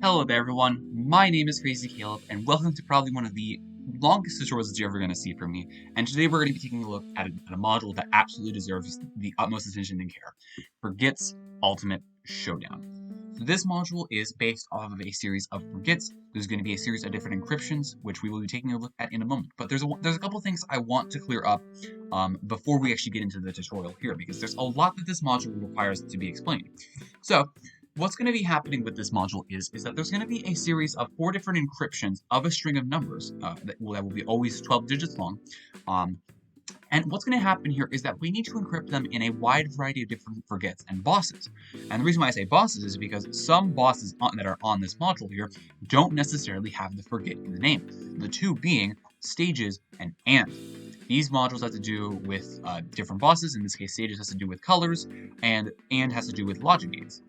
Hello there everyone, my name is Crazy Caleb, and welcome to probably one of the longest tutorials that you're ever going to see from me. And today we're going to be taking a look at a module that absolutely deserves the utmost attention and care. Forget's Ultimate Showdown. So this module is based off of a series of forgets. There's going to be a series of different encryptions, which we will be taking a look at in a moment. But there's a couple things I want to clear up before we actually get into the tutorial here, because there's a lot that this module requires to be explained. So, what's going to be happening with this module is that there's going to be a series of 4 different encryptions of a string of numbers that will be always 12 digits long. And what's going to happen here is that we need to encrypt them in a wide variety of different forgets and bosses. And the reason why I say bosses is because some bosses that are on this module here don't necessarily have the forget in the name. The two being stages and and. These modules have to do with different bosses. In this case, stages has to do with colors, and has to do with logic gates.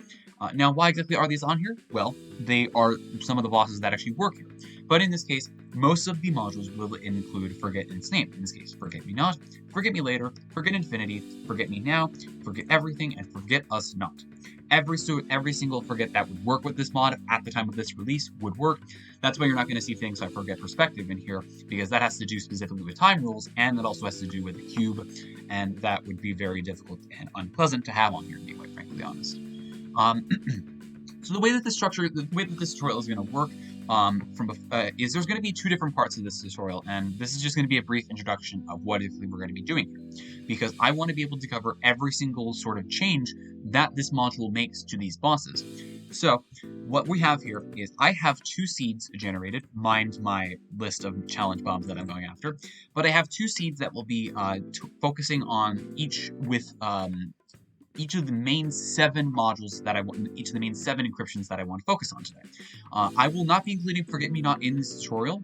Now, why exactly are these on here? Well, they are some of the bosses that actually work here. But in this case, most of the modules will include forget in its name. In this case, forget me not, forget me later, forget infinity, forget me now, forget everything, and forget us not. Every single forget that would work with this mod at the time of this release would work. That's why you're not going to see things like forget perspective in here, because that has to do specifically with time rules, and that also has to do with the cube, and that would be very difficult and unpleasant to have on here, to be quite frankly honest. So the way that this tutorial is going to work is there's going to be 2 different parts of this tutorial, and this is just going to be a brief introduction of what exactly we're going to be doing here, because I want to be able to cover every single sort of change that this module makes to these bosses. So what we have here is I have 2 seeds generated, mind my list of challenge bombs that I'm going after, but I have 2 seeds that will be focusing on each of the main 7 modules that I want, each of the main 7 encryptions that I want to focus on today. I will not be including Forget Me Not in this tutorial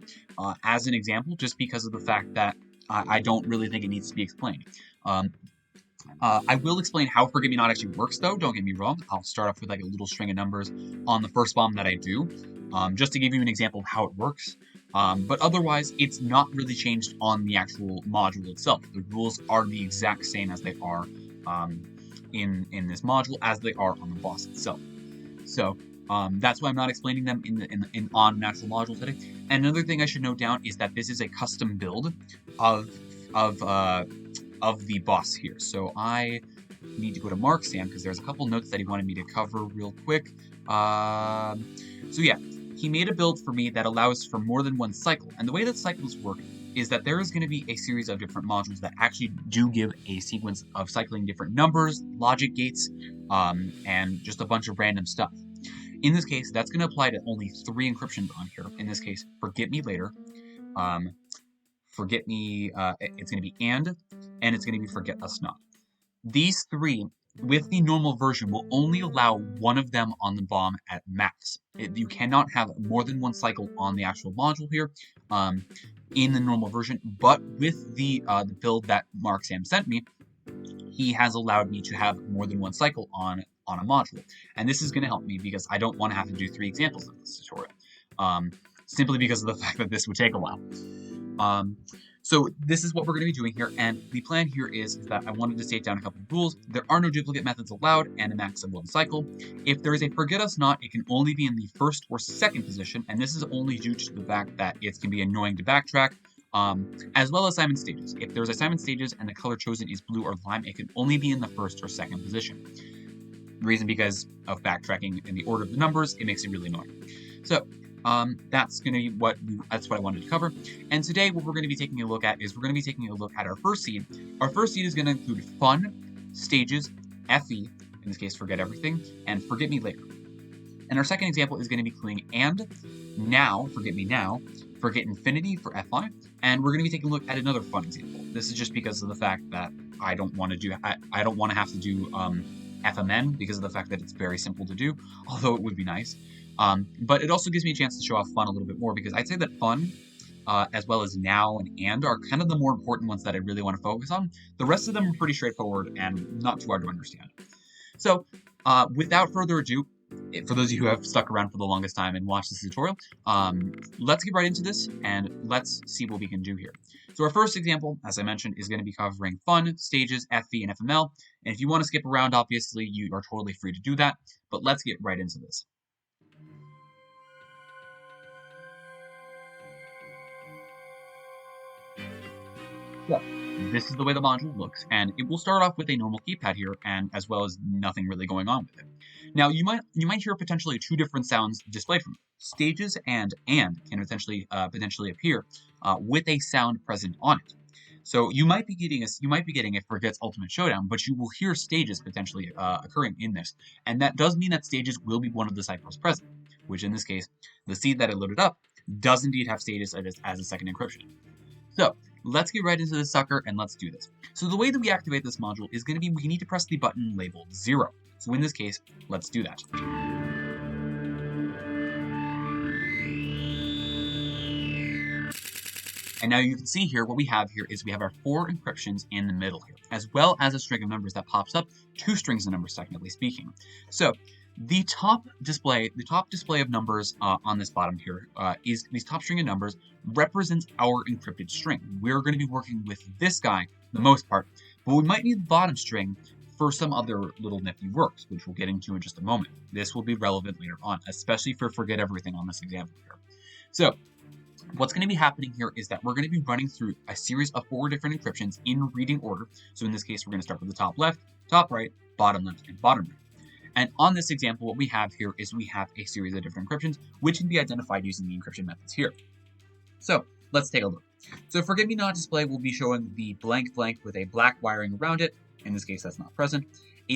as an example, just because of the fact that I don't really think it needs to be explained. I will explain how Forget Me Not actually works, though, don't get me wrong. I'll start off with like a little string of numbers on the first bomb that I do, just to give you an example of how it works. But otherwise, it's not really changed on the actual module itself. The rules are the exact same as they are in this module as they are on the boss itself. So that's why I'm not explaining them on an actual module today. And another thing I should note down is that this is a custom build of the boss here. So I need to go to Mark Sam because there's a couple notes that he wanted me to cover real quick. So yeah, he made a build for me that allows for more than one cycle. And the way that cycles work is that there is going to be a series of different modules that actually do give a sequence of cycling different numbers, logic gates, and just a bunch of random stuff. In this case, that's going to apply to only 3 encryptions on here. In this case, forget me later, forget me, it's going to be and it's going to be forget us not. These 3, with the normal version, will only allow one of them on the bomb at max. You cannot have more than one cycle on the actual module here in the normal version, but with the build that Mark Sam sent me, he has allowed me to have more than one cycle on a module. And this is going to help me because I don't want to have to do 3 examples of this tutorial, simply because of the fact that this would take a while. So this is what we're going to be doing here, and the plan here is that I wanted to state down a couple of rules. There are no duplicate methods allowed, and a max of 1 cycle. If there is a forget us not, it can only be in the 1st or 2nd position, and this is only due to the fact that it can be annoying to backtrack, as well as Simon Stages. If there's a Simon Stages and the color chosen is blue or lime, it can only be in the 1st or 2nd position. The reason because of backtracking in the order of the numbers, it makes it really annoying. So that's going to be what I wanted to cover. And today what we're going to be taking a look at is we're going to be taking a look at our first seed. Our first seed is going to include fun, stages, FE, in this case forget everything, and forget me later. And our second example is going to be including and, now, forget me now, forget infinity for FI, and we're going to be taking a look at another fun example. This is just because of the fact that I don't want to have to do FMN because of the fact that it's very simple to do, although it would be nice. But it also gives me a chance to show off fun a little bit more, because I'd say that fun, as well as now and are kind of the more important ones that I really want to focus on. The rest of them are pretty straightforward and not too hard to understand. So without further ado, for those of you who have stuck around for the longest time and watched this tutorial, let's get right into this and let's see what we can do here. So our first example, as I mentioned, is going to be covering fun, stages, FV, and FML. And if you want to skip around, obviously, you are totally free to do that. But let's get right into this. So this is the way the module looks, and it will start off with a normal keypad here, and as well as nothing really going on with it. Now you might hear potentially two different sounds displayed from it. Stages and can potentially appear with a sound present on it. So you might be getting a Forget's Ultimate Showdown, but you will hear stages potentially occurring in this, and that does mean that stages will be one of the ciphers present, which in this case, the seed that I loaded up does indeed have stages as a second encryption. So let's get right into this sucker and let's do this. So the way that we activate this module is going to be we need to press the button labeled 0. So in this case, let's do that. And now you can see here what we have here is we have our 4 encryptions in the middle here, as well as a string of numbers that pops up, 2 strings of numbers technically speaking. So the top display of numbers on this bottom here is these top string of numbers represents our encrypted string. We're going to be working with this guy the most part, but we might need the bottom string for some other little nifty works, which we'll get into in just a moment. This will be relevant later on, especially for Forget Everything on this example here. So what's going to be happening here is that we're going to be running through a series of 4 different encryptions in reading order. So in this case, we're going to start with the top left, top right, bottom left, and bottom right. And on this example, what we have here is we have a series of different encryptions, which can be identified using the encryption methods here. So let's take a look. So Forget Me Not display will be showing the blank blank with a black wiring around it. In this case, that's not present. A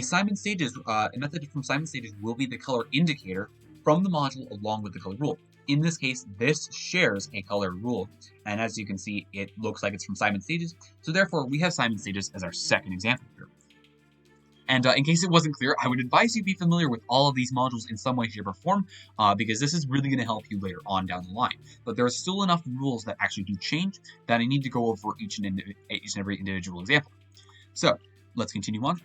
method from Simon Stages will be the color indicator from the module along with the color rule. In this case, this shares a color rule, and as you can see, it looks like it's from Simon Stages, so therefore we have Simon Stages as our second example here. And in case it wasn't clear, I would advise you be familiar with all of these modules in some way, shape, or form, because this is really going to help you later on down the line. But there are still enough rules that actually do change that I need to go over each and every individual example. So let's continue on.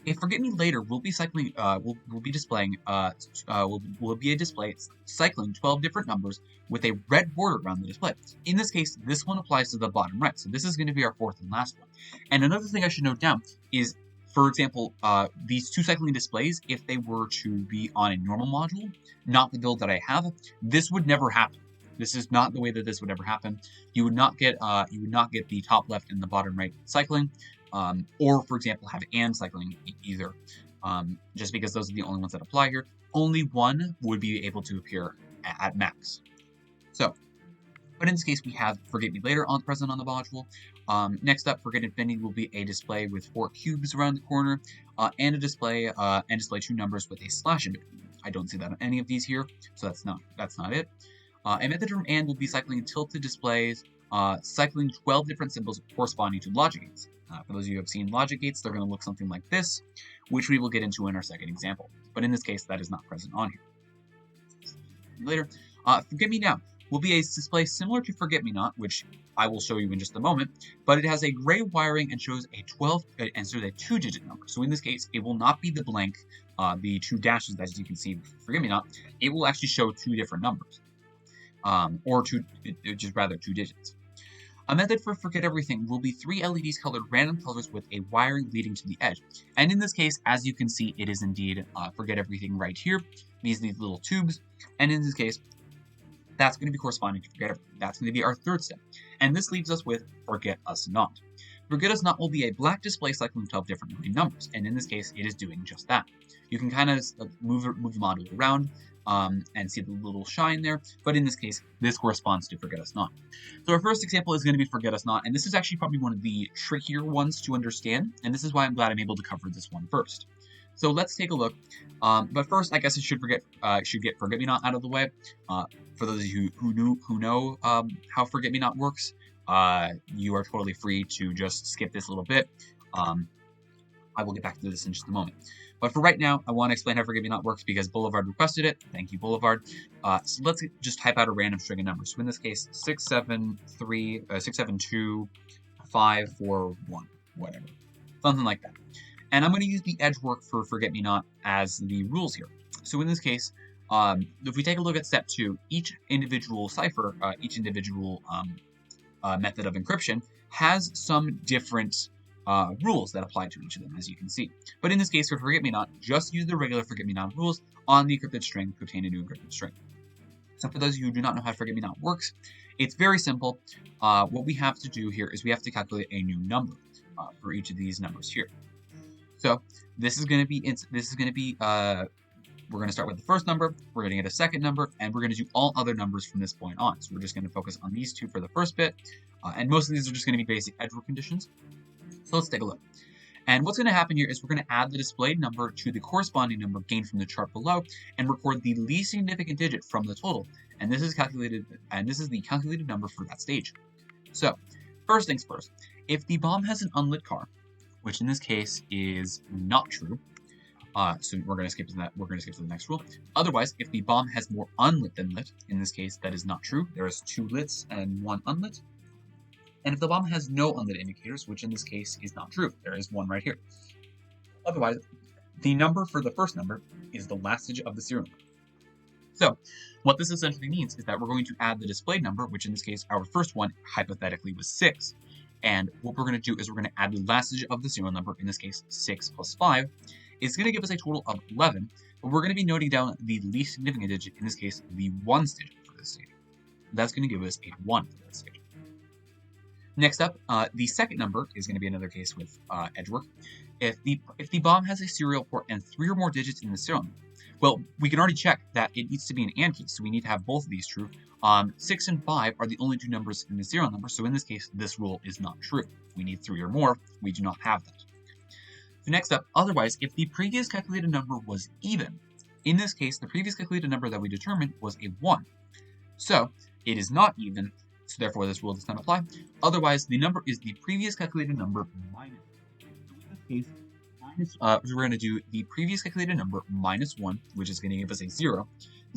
If Forget Me Later will be cycling, will be displaying, will be a display cycling 12 different numbers with a red border around the display. In this case, this one applies to the bottom right, so this is going to be our 4th and last one. And another thing I should note down is, for example, these 2 cycling displays, if they were to be on a normal module, not the build that I have, this would never happen. This is not the way that this would ever happen. You would not get the top left and the bottom right cycling. Or, for example, have and cycling either, just because those are the only ones that apply here. Only one would be able to appear at max. So, but in this case, we have Forget Me Later present on the module. Next up, Forget Infinity will be a display with 4 cubes around the corner, and display 2 numbers with a slash in between. I don't see that on any of these here, so that's not it. A method from and will be cycling tilted displays, cycling 12 different symbols corresponding to logic gates. For those of you who have seen logic gates, they're going to look something like this, which we will get into in our second example. But in this case, that is not present on here. Later, Forget Me Now will be a display similar to Forget Me Not, which I will show you in just a moment, but it has a gray wiring and shows a 2-digit number. So in this case, it will not be the blank, the 2 dashes as you can see for Forget Me Not. It will actually show 2 different numbers, or 2 digits. A method for Forget Everything will be 3 LEDs colored random colors with a wiring leading to the edge. And in this case, as you can see, it is indeed Forget Everything right here. These little tubes. And in this case, that's going to be corresponding to Forget Everything. That's going to be our 3rd step. And this leaves us with Forget Us Not. Forget Us Not will be a black display cycling 12 different numbers. And in this case, it is doing just that. You can kind of move the module around and see the little shine there, but in this case, this corresponds to Forget Us Not. So our first example is going to be Forget Us Not, and this is actually probably one of the trickier ones to understand, and this is why I'm glad I'm able to cover this one first. So let's take a look. But first, I guess I should get Forget Me Not out of the way. For those of you who know how Forget Me Not works, you are totally free to just skip this little bit. I will get back to this in just a moment. But for right now, I want to explain how Forget Me Not works because Boulevard requested it. Thank you, Boulevard. So let's just type out a random string of numbers. So in this case, 672, 541, whatever. Something like that. And I'm going to use the edge work for Forget Me Not as the rules here. So in this case, if we take a look at step 2, each individual cipher, each individual method of encryption has some different rules that apply to each of them, as you can see. But in this case, for Forget Me Not, just use the regular Forget Me Not rules on the encrypted string to obtain a new encrypted string. So for those of you who do not know how forget-me-not works, it's very simple. What we have to do here is we have to calculate a new number for each of these numbers here. So this is going to be we're going to start with the first number, we're going to get a second number, and we're going to do all other numbers from this point on. So we're just going to focus on these two for the first bit, and most of these are just going to be basic edgework conditions. So let's take a look. And what's going to happen here is we're going to add the displayed number to the corresponding number gained from the chart below and record the least significant digit from the total. And this is calculated, and this is the calculated number for that stage. So first things first, if the bomb has an unlit car, which in this case is not true, so we're going to skip to that. We're going to skip to the next rule. Otherwise, if the bomb has more unlit than lit, in this case that is not true. There is 2 lits and 1 unlit. And if the bomb has no unlit indicators, which in this case is not true, there is 1 right here. Otherwise, the number for the first number is the last digit of the serial number. So what this essentially means is that we're going to add the displayed number, which in this case, our first one hypothetically was 6. And what we're going to do is we're going to add the last digit of the serial number, in this case 6 plus 5, is going to give us a total of 11, but we're going to be noting down the least significant digit, in this case the 1's digit for this stage. That's going to give us a 1 for this stage. Next up, the second number is going to be another case with edgework. If the bomb has a serial port and 3 or more digits in the serial number, well, we can already check that it needs to be an AND case, so we need to have both of these true. 6 and 5 are the only 2 numbers in the serial number, so in this case, this rule is not true. We need 3 or more. We do not have that. So next up, otherwise, if the previous calculated number was even, in this case, the previous calculated number that we determined was a 1. So it is not even, so therefore this rule does not apply. Otherwise, the number is the previous calculated number minus. So in this case, we're going to do the previous calculated number minus 1, which is going to give us a 0.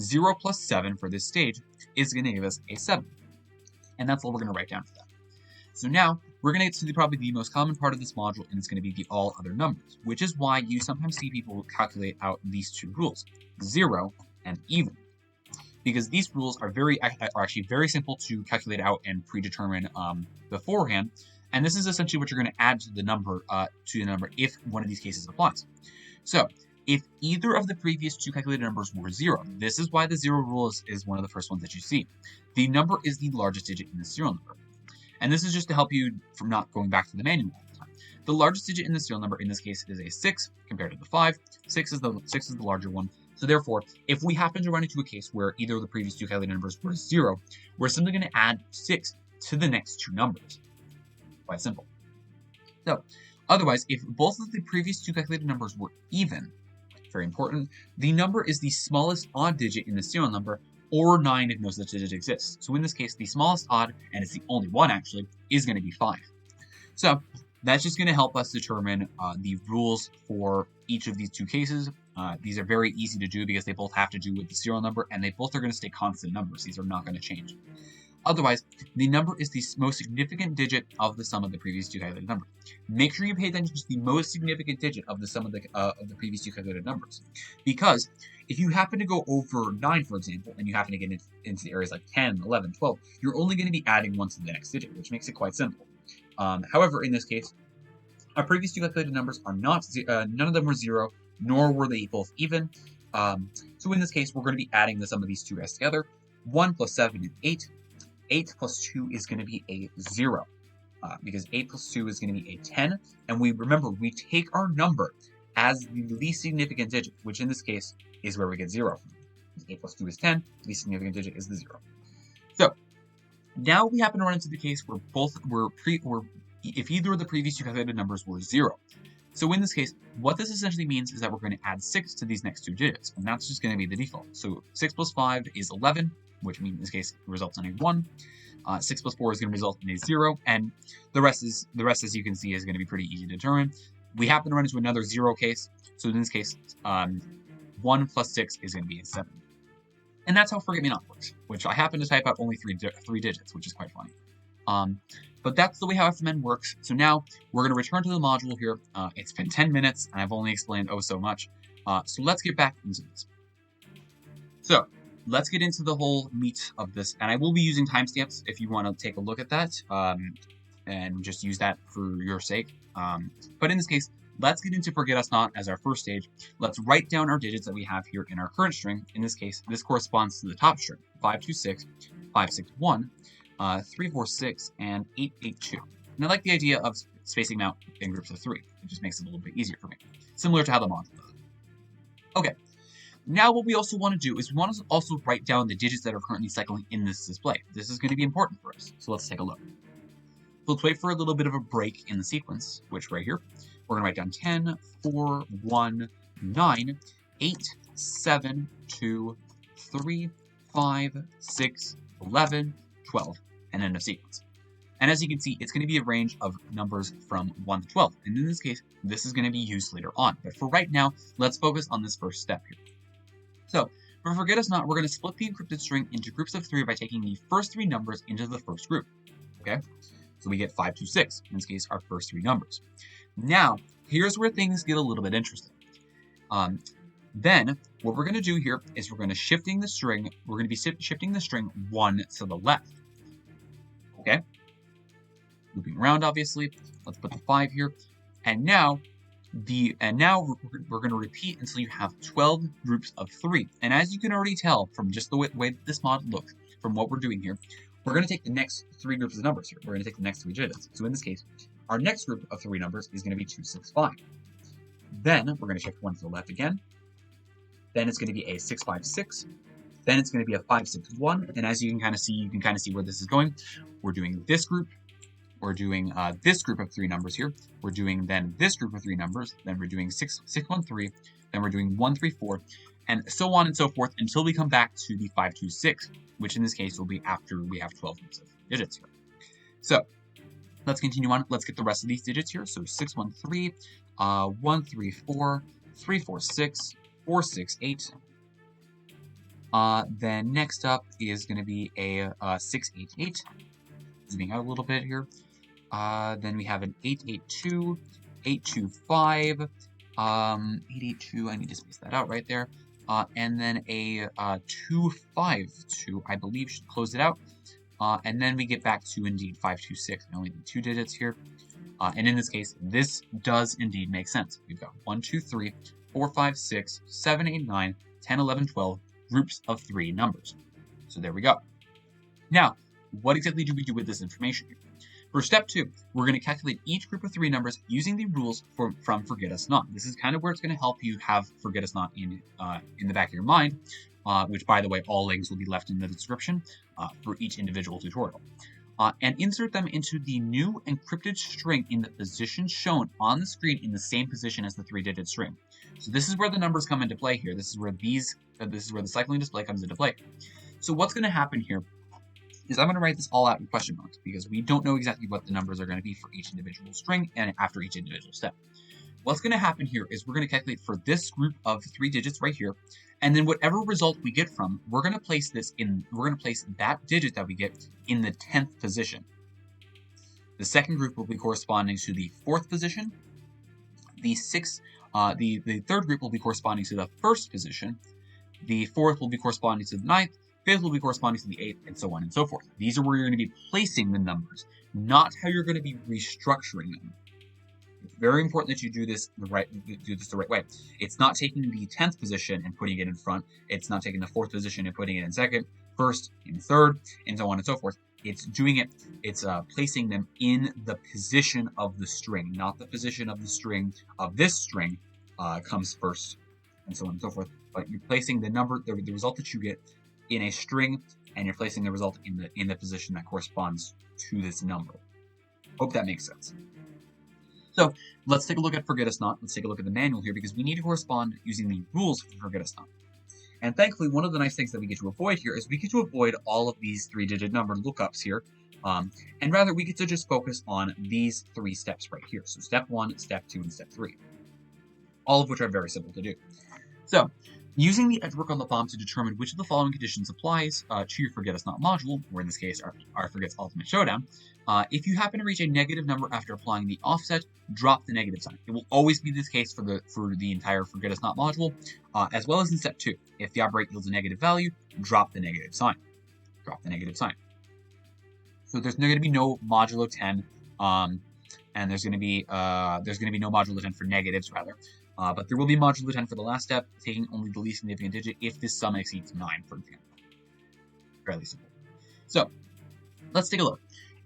0 plus 7 for this stage is going to give us a 7. And that's all we're going to write down for that. So now, we're going to get to probably the most common part of this module, and it's going to be the all other numbers, which is why you sometimes see people calculate out these 2 rules, 0 and even. Because these rules are actually very simple to calculate out and predetermine beforehand, and this is essentially what you're going to add to the number if one of these cases applies. So if either of the previous 2 calculated numbers were 0, this is why the 0 rule is one of the first ones that you see. The number is the largest digit in the serial number. And this is just to help you from not going back to the manual all the time. The largest digit in the serial number in this case is a 6 compared to the 5. 6 is the larger one. So therefore, if we happen to run into a case where either of the previous 2 calculated numbers were 0, we're simply going to add 6 to the next 2 numbers. Quite simple. So otherwise, if both of the previous 2 calculated numbers were even, very important, the number is the smallest odd digit in the serial number, or 9 if no such digit exists. So in this case, the smallest odd, and it's the only one actually, is going to be 5. So that's just going to help us determine the rules for each of these 2 cases. These are very easy to do because they both have to do with the serial number, and they both are going to stay constant numbers. These are not going to change. Otherwise, the number is the most significant digit of the sum of the previous 2 calculated numbers. Make sure you pay attention to the most significant digit of the sum of the previous 2 calculated numbers. Because if you happen to go over 9, for example, and you happen to get into the areas like 10, 11, 12, you're only going to be adding 1 to the next digit, which makes it quite simple. However, in this case, our previous 2 calculated numbers are not, none of them were 0, nor were they both even. So in this case, we're going to be adding the sum of these 2 guys together. 1 plus 7 is 8. 8 plus 2 is going to be a 0, because 8 plus 2 is going to be a 10, and we take our number as the least significant digit, which in this case is where we get 0 from. 8 plus 2 is 10, the least significant digit is the 0. So now we happen to run into the case where if either of the previous 2 calculated numbers were 0. So in this case, what this essentially means is that we're going to add 6 to these next 2 digits, and that's just going to be the default. So 6 plus 5 is 11, which means in this case results in a 1. 6 plus 4 is going to result in a 0, and the rest, as you can see, is going to be pretty easy to determine. We happen to run into another 0 case, so in this case, 1 plus 6 is going to be a 7. And that's how forget-me-not works, which I happen to type out only 3 digits, which is quite funny. But that's the way how FMN works. So now we're going to return to the module here. It's been 10 minutes, and I've only explained oh so much. So let's get back into this. So let's get into the whole meat of this, and I will be using timestamps if you want to take a look at that, and just use that for your sake. But in this case, let's get into Forget Us Not as our first stage. Let's write down our digits that we have here in our current string. In this case, this corresponds to the top string, 526, 561, 346, and 882. And I like the idea of spacing them out in groups of 3. It just makes it a little bit easier for me, similar to how the module does. Okay, now what we also want to do is we want to also write down the digits that are currently cycling in this display. This is going to be important for us, so let's take a look. So let's wait for a little bit of a break in the sequence, which right here, we're going to write down 10, 4, 1, 9, 8, 7, 2, 3, 5, 6, 11, 12, and end of sequence. And as you can see, it's going to be a range of numbers from 1 to 12. And in this case, this is going to be used later on. But for right now, let's focus on this first step here. So for Forget Us Not, we're going to split the encrypted string into groups of 3 by taking the first 3 numbers into the first group. Okay? So we get 526, in this case, our first 3 numbers. Now, here's where things get a little bit interesting. Then, what we're going to do here is we're going to shifting the string. We're going to be shifting the string 1 to the left. Okay? Looping around, obviously. Let's put the 5 here. And now, we're going to repeat until you have 12 groups of 3. And as you can already tell from just the way that this mod looks, from what we're doing here, we're going to take the next 3 groups of numbers here. We're going to take the next 3 digits. So in this case, our next group of 3 numbers is going to be 265. Then we're going to shift 1 to the left again. Then it's going to be a 656. Then it's going to be a 561. And as you can kind of see, where this is going. We're doing this group. We're doing this group of 3 numbers here. We're doing then this group of 3 numbers. Then we're doing 613. Then we're doing 134. And so on and so forth until we come back to the 526, which in this case will be after we have 12 groups of digits here. So let's continue on. Let's get the rest of these digits here. So 613, 134, 346, 468. Then next up is going to be a 688. Zooming out a little bit here. Then we have an 882, 825, 882. I need to space that out right there. And then a 252, I believe, should close it out. And then we get back to indeed 526. I only need 2 digits here. And in this case, this does indeed make sense. We've got 1, 2, 3, 4, 5, 6, 7, 8, 9, 10, 11, 12 groups of 3 numbers. So there we go. Now, what exactly do we do with this information here? For step 2, we're going to calculate each group of 3 numbers using the rules from Forget Us Not. This is kind of where it's going to help you have Forget Us Not in the back of your mind, which, by the way, all links will be left in the description for each individual tutorial. And insert them into the new encrypted string in the position shown on the screen in the same position as the 3-digit string. So this is where the numbers come into play here. This is where the cycling display comes into play. So what's going to happen here is I'm going to write this all out in question marks because we don't know exactly what the numbers are going to be for each individual string and after each individual step. What's going to happen here is we're going to calculate for this group of 3 digits right here, and then whatever result we get from, we're going to place that digit that we get in the 10th position. The second group will be corresponding to the 4th position. The third group will be corresponding to the 1st position. The 4th will be corresponding to the 9th. 5th will be corresponding to the 8th, and so on and so forth. These are where you're going to be placing the numbers, not how you're going to be restructuring them. It's very important that you do this the right way. It's not taking the 10th position and putting it in front. It's not taking the 4th position and putting it in 2nd, 1st, in 3rd, and so on and so forth. It's placing them in the position of the string, not the position of the string of this string comes first, and so on and so forth. But you're placing the result that you get in a string, and you're placing the result in the position that corresponds to this number. Hope that makes sense. So let's take a look at Forget Us Not. Let's take a look at the manual here because we need to correspond using the rules for Forget Us Not. And thankfully, one of the nice things that we get to avoid here is we get to avoid all of these 3-digit number lookups here. And rather, we get to just focus on these 3 steps right here. So step 1, step 2, and step 3. All of which are very simple to do. So, using the edgework on the bomb to determine which of the following conditions applies to your Forget Us Not module, or in this case, our Forget's Ultimate Showdown, if you happen to reach a negative number after applying the offset, drop the negative sign. It will always be this case for the entire Forget Us Not module, as well as in step 2. If the operate yields a negative value, drop the negative sign. Drop the negative sign. So there's going to be no modulo 10 and there's going to be no modulo 10 for negatives rather, but there will be modulo 10 for the last step, taking only the least significant digit if this sum exceeds 9, for example. Fairly simple. So let's take a look.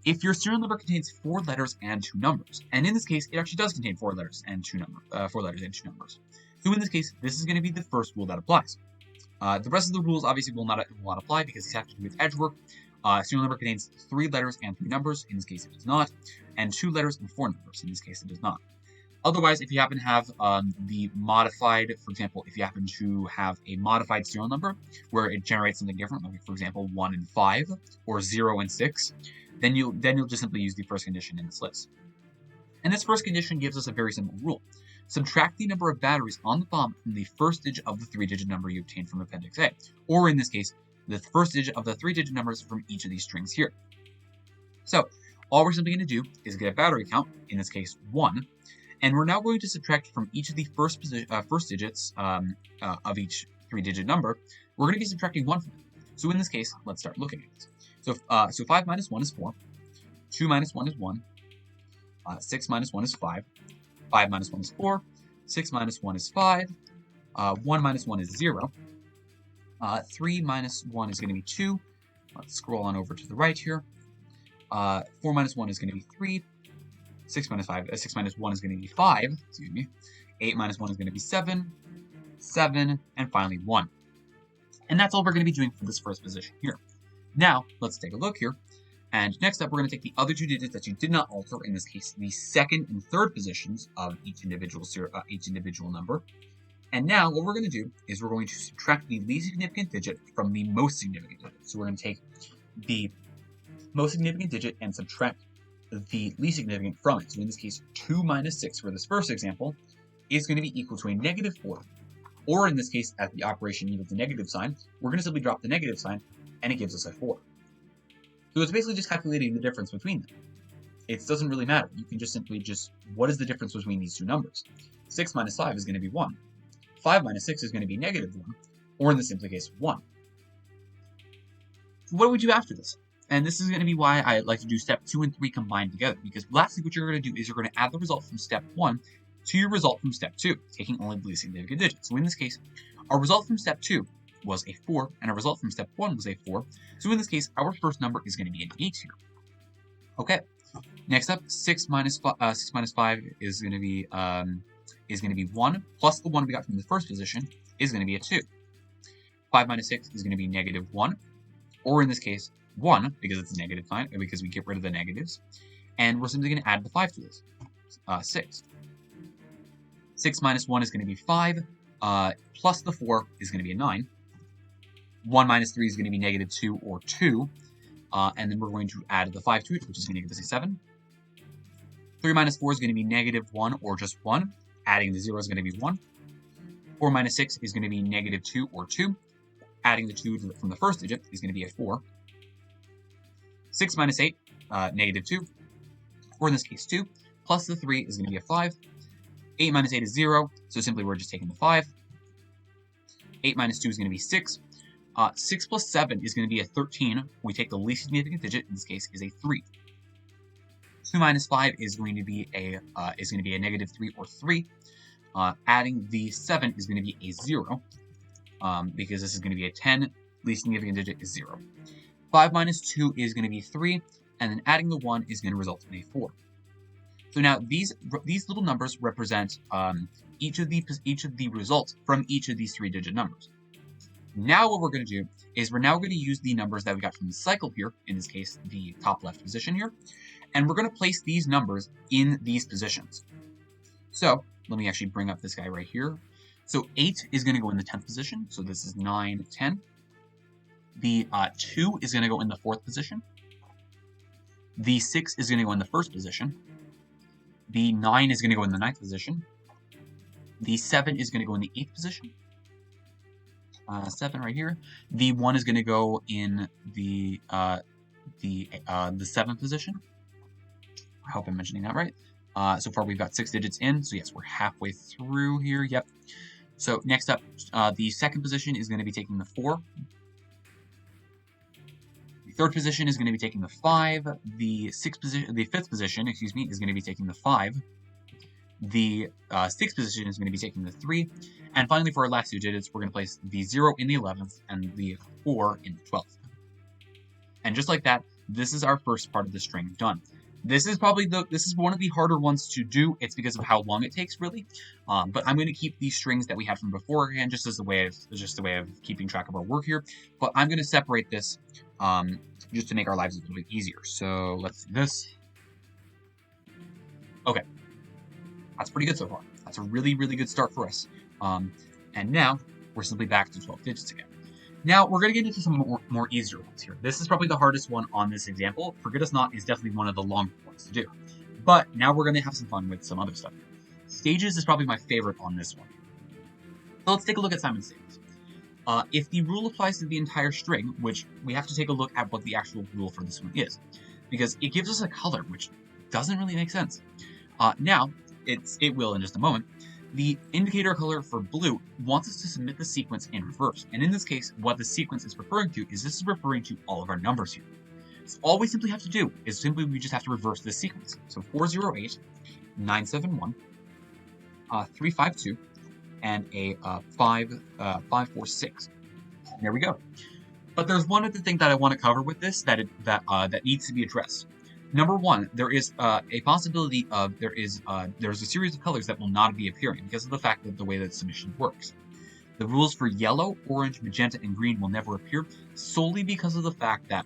If your serial number contains 4 letters and 2 numbers, and in this case, it actually does contain 4 letters and 2 numbers. So in this case, this is going to be the first rule that applies. The rest of the rules obviously will not apply because these have to do with edge work. Serial number contains 3 letters and 3 numbers. In this case, it does not, and 2 letters and 4 numbers. In this case, it does not. Otherwise, if you happen to have the modified, for example, if you happen to have a modified serial number where it generates something different, like for example 1 and 5 or 0 and 6, then you'll just simply use the first condition in this list. And this first condition gives us a very simple rule. Subtract the number of batteries on the bomb from the first digit of the 3-digit number you obtained from Appendix A, or in this case, the first digit of the 3-digit numbers from each of these strings here. So all we're simply going to do is get a battery count, in this case 1, and we're now going to subtract from each of the first digits of each 3-digit number. We're going to be subtracting 1 from it. So in this case, let's start looking at it. So 5 minus 1 is 4, 2 minus 1 is 1, 6 minus 1 is 5, 5 minus 1 is 4, 6 minus 1 is 5, 1 minus 1 is 0, 3 minus 1 is going to be 2, let's scroll on over to the right here, 4 minus 1 is going to be 3, 6 minus 1 is going to be 5, 8 minus 1 is going to be 7, 7, and finally 1. And that's all we're going to be doing for this first position here. Now, let's take a look here. And next up, we're going to take the other 2 digits that you did not alter, in this case, the second and third positions of each individual number. And now, what we're going to do is we're going to subtract the least significant digit from the most significant digit. So we're going to take the most significant digit and subtract the least significant from it. So in this case, 2 minus 6 for this first example is going to be equal to a negative 4. Or in this case, as the operation needed the negative sign, we're going to simply drop the negative sign, and it gives us a 4. So it's basically just calculating the difference between them. It doesn't really matter. You can just simply what is the difference between these 2 numbers? 6 minus 5 is going to be 1. 5 minus 6 is going to be negative 1, or in the simple case, 1. So what do we do after this? And this is going to be why I like to do step 2 and 3 combined together, because lastly what you're going to do is you're going to add the result from step 1 to your result from step 2, taking only the least significant digit. So in this case, our result from step 2 was a 4, and our result from step 1 was a 4. So in this case, our first number is going to be an 8 here. Okay. Next up, 6 minus 5 is going to be 1, plus the 1 we got from the first position is going to be a 2. 5 minus 6 is going to be negative 1, or in this case, 1, because it's a negative sign, because we get rid of the negatives. And we're simply going to add the 5 to this. 6. 6 minus 1 is going to be 5, plus the 4 is going to be a 9. 1 minus 3 is going to be negative 2 or 2. And then we're going to add the 5 to it, which is going to give us a 7. 3 minus 4 is going to be negative 1 or just 1. Adding the 0 is going to be 1. 4 minus 6 is going to be negative 2 or 2. Adding the 2 from the first digit is going to be a 4. 6 minus 8, negative 2. Or in this case, 2. Plus the 3 is going to be a 5. 8 minus 8 is 0, so simply we're just taking the 5. 8 minus 2 is going to be 6. 6 plus 7 is going to be a 13. We take the least significant digit, in this case, is a 3. 2 minus 5 is going to be a negative 3 or 3. Adding the 7 is going to be a 0, because this is going to be a 10. Least significant digit is 0. 5 minus 2 is going to be 3, and then adding the 1 is going to result in a 4. So now these little numbers represent each of the results from each of these 3-digit numbers. Now what we're going to do is we're now going to use the numbers that we got from the cycle here, in this case the top left position here, and we're going to place these numbers in these positions. So let me actually bring up this guy right here. So 8 is going to go in the 10th position, so this is 9, 10. The 2 is going to go in the 4th position. The 6 is going to go in the 1st position. The 9 is going to go in the 9th position. The 7 is going to go in the 8th position. 7 right here. The 1 is going to go in the 7th position. I hope I'm mentioning that right. So far we've got 6 digits in, so yes, we're halfway through here. Yep. So next up, the 2nd position is going to be taking the 4. The third position is going to be taking the 5. The fifth position, excuse me, is going to be taking the 5. The sixth position is going to be taking the 3. And finally, for our last two digits, we're going to place the 0 in the 11th and the 4 in the 12th. And just like that, this is our first part of the string done. This is one of the harder ones to do. It's because of how long it takes, really. But I'm going to keep these strings that we had from beforehand, just as a way of keeping track of our work here. But I'm going to separate this just to make our lives a little bit easier. So let's do this. Okay, that's pretty good so far. That's a really, really good start for us. And now we're simply back to 12 digits again. Now, we're going to get into some more easier ones here. This is probably the hardest one on this example. Forget Us Not is definitely one of the longer ones to do. But now we're going to have some fun with some other stuff here. Stages is probably my favorite on this one. So let's take a look at Simon's Stages. If the rule applies to the entire string, which we have to take a look at what the actual rule for this one is, because it gives us a color, which doesn't really make sense. Now, it will in just a moment. The indicator color for blue wants us to submit the sequence in reverse. And in this case, what the sequence is referring to is this is referring to all of our numbers here. So all we simply have to do is we just have to reverse this sequence. So 408, 971, 352, and a 546. There we go. But there's one other thing that I want to cover with this that needs to be addressed. Number one, there is a possibility of there's a series of colors that will not be appearing because of the fact that the way that submission works. The rules for yellow, orange, magenta, and green will never appear solely because of the fact that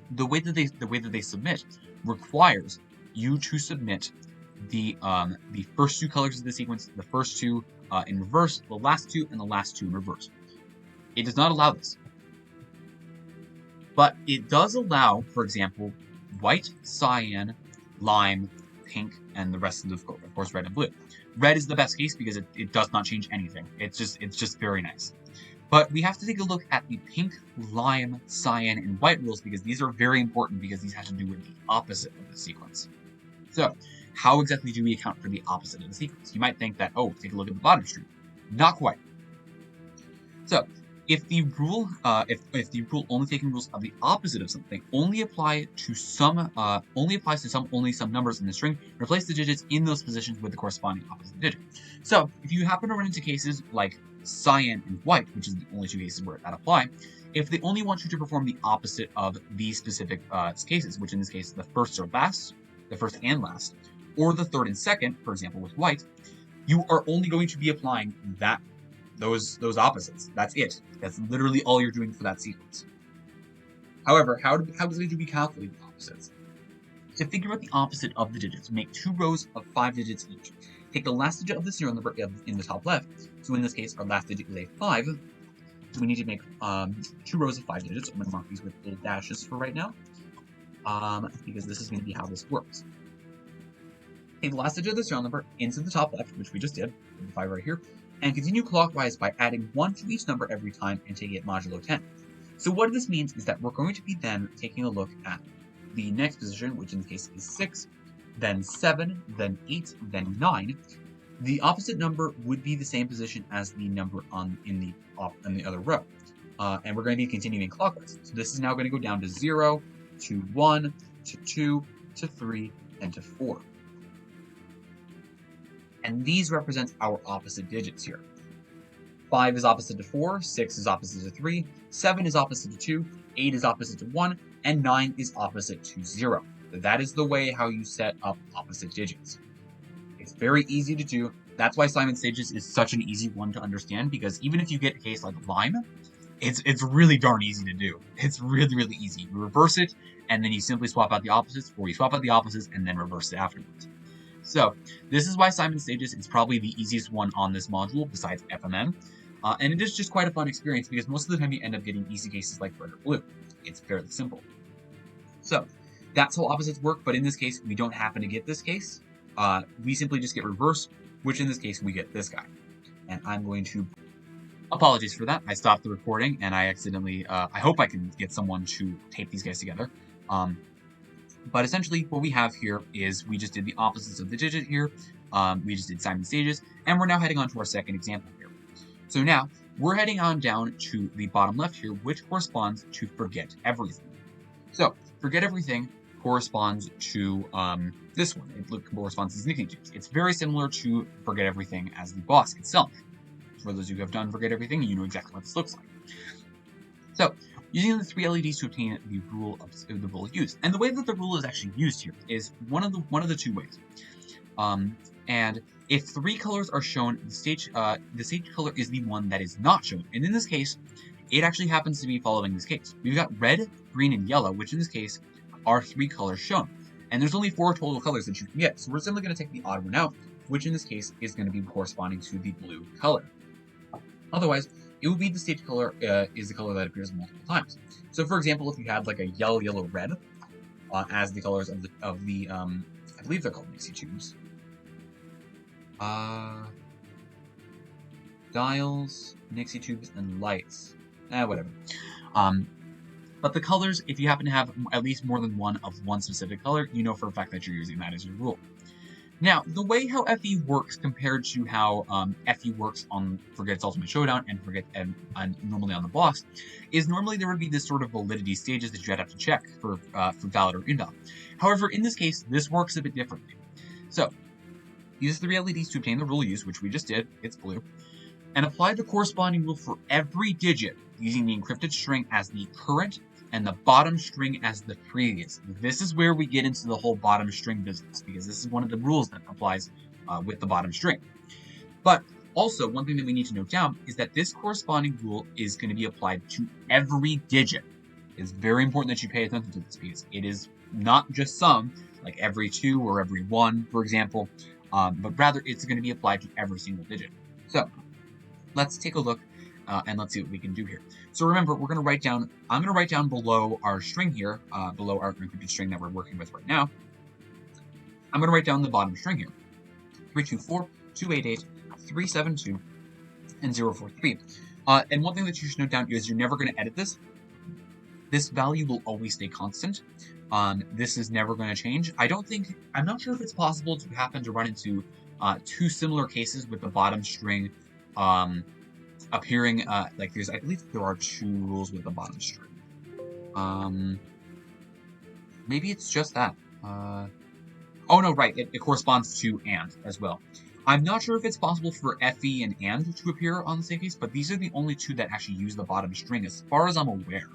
the way that they submit requires you to submit the first two colors of the sequence, the first two in reverse, the last two, and the last two in reverse. It does not allow this, but it does allow, for example, white, cyan, lime, pink, and the rest of course, red and blue. Red is the best case because it does not change anything. It's just very nice. But we have to take a look at the pink, lime, cyan, and white rules because these are very important because these have to do with the opposite of the sequence. So, how exactly do we account for the opposite of the sequence? You might think that, oh, take a look at the bottom string. Not quite. So, if the rule only taking rules of the opposite of something only applies to some numbers in the string, replace the digits in those positions with the corresponding opposite digit. So if you happen to run into cases like cyan and white, which is the only two cases where that apply, if they only want you to perform the opposite of these specific cases, which in this case the first and last, or the third and second, for example with white, you are only going to be applying those opposites. That's it. That's literally all you're doing for that sequence. However, how exactly do we calculate the opposites? To figure out the opposite of the digits, make 2 rows of 5 digits each. Take the last digit of the serial number in the top left. So in this case, our last digit is a 5. So we need to make 2 rows of 5 digits. I'm going to mark these with little dashes for right now, because this is going to be how this works. Take the last digit of the serial number into the top left, which we just did, the 5 right here, and continue clockwise by adding 1 to each number every time and taking it modulo 10. So what this means is that we're going to be then taking a look at the next position, which in this case is 6, then 7, then 8, then 9. The opposite number would be the same position as the number in the other row. And we're going to be continuing clockwise. So this is now going to go down to 0, to 1, to 2, to 3, and to 4. And these represent our opposite digits here. 5 is opposite to 4, 6 is opposite to 3, 7 is opposite to 2, 8 is opposite to 1, and 9 is opposite to 0. That is the way how you set up opposite digits. It's very easy to do. That's why Simon's Stages is such an easy one to understand, because even if you get a case like lime, it's really darn easy to do. It's really, really easy. You reverse it, and then you simply swap out the opposites, or you swap out the opposites and then reverse it afterwards. So, this is why Simon's Stages is probably the easiest one on this module, besides FMM. And it is just quite a fun experience, because most of the time you end up getting easy cases like red or blue. It's fairly simple. So, that's how opposites work, but in this case, we don't happen to get this case. We simply just get reverse, which in this case, we get this guy. And I'm going to... Apologies for that. I stopped the recording, and I accidentally... I hope I can get someone to tape these guys together. But essentially, what we have here is we just did the opposites of the digit here. We just did Simon's Stages, and we're now heading on to our second example here. So now, we're heading on down to the bottom left here, which corresponds to forget everything. So, forget everything corresponds to this one. It corresponds to these Nixie tubes. It's very similar to forget everything as the boss itself. For those who have done forget everything, you know exactly what this looks like. So, using the 3 LEDs to obtain the rule of the rule used, and the way that the rule is actually used here is one of the two ways. And if 3 colors are shown, the stage color is the one that is not shown. And in this case, it actually happens to be following this case. We've got red, green, and yellow, which in this case are 3 colors shown. And there's only 4 total colors that you can get. So we're simply going to take the odd one out, which in this case is going to be corresponding to the blue color. Otherwise, it would be the stage color is the color that appears multiple times. So for example, if you had like a yellow, yellow, red as the colors of the I believe they're called Nixie tubes. Dials, Nixie tubes, and lights. Whatever. But the colors, if you happen to have at least more than one of one specific color, you know for a fact that you're using that as your rule. Now, the way how FE works compared to how FE works on Forget's Ultimate Showdown and Forget and normally on the boss, is normally there would be this sort of validity stages that you'd have to check for valid or invalid. However, in this case, this works a bit differently. So, use 3 LEDs to obtain the rule used, which we just did, it's blue, and apply the corresponding rule for every digit using the encrypted string as the current and the bottom string as the previous. This is where we get into the whole bottom string business, because this is one of the rules that applies with the bottom string. But also, one thing that we need to note down is that this corresponding rule is going to be applied to every digit. It's very important that you pay attention to this, because it is not just some, like every 2 or every 1, for example, but rather it's going to be applied to every single digit. So, let's take a look and let's see what we can do here. So remember, I'm going to write down below our string here, below our encrypted string that we're working with right now. I'm going to write down the bottom string here. 324, 288, 372, and 043. And one thing that you should note down is you're never going to edit this. This value will always stay constant. This is never going to change. I'm not sure if it's possible to happen to run into 2 similar cases with the bottom string appearing like there's, I believe there are 2 rules with the bottom string. Maybe it's just that. Oh no, right, it corresponds to and as well. I'm not sure if it's possible for FE and to appear on the same case, but these are the only 2 that actually use the bottom string as far as I'm aware.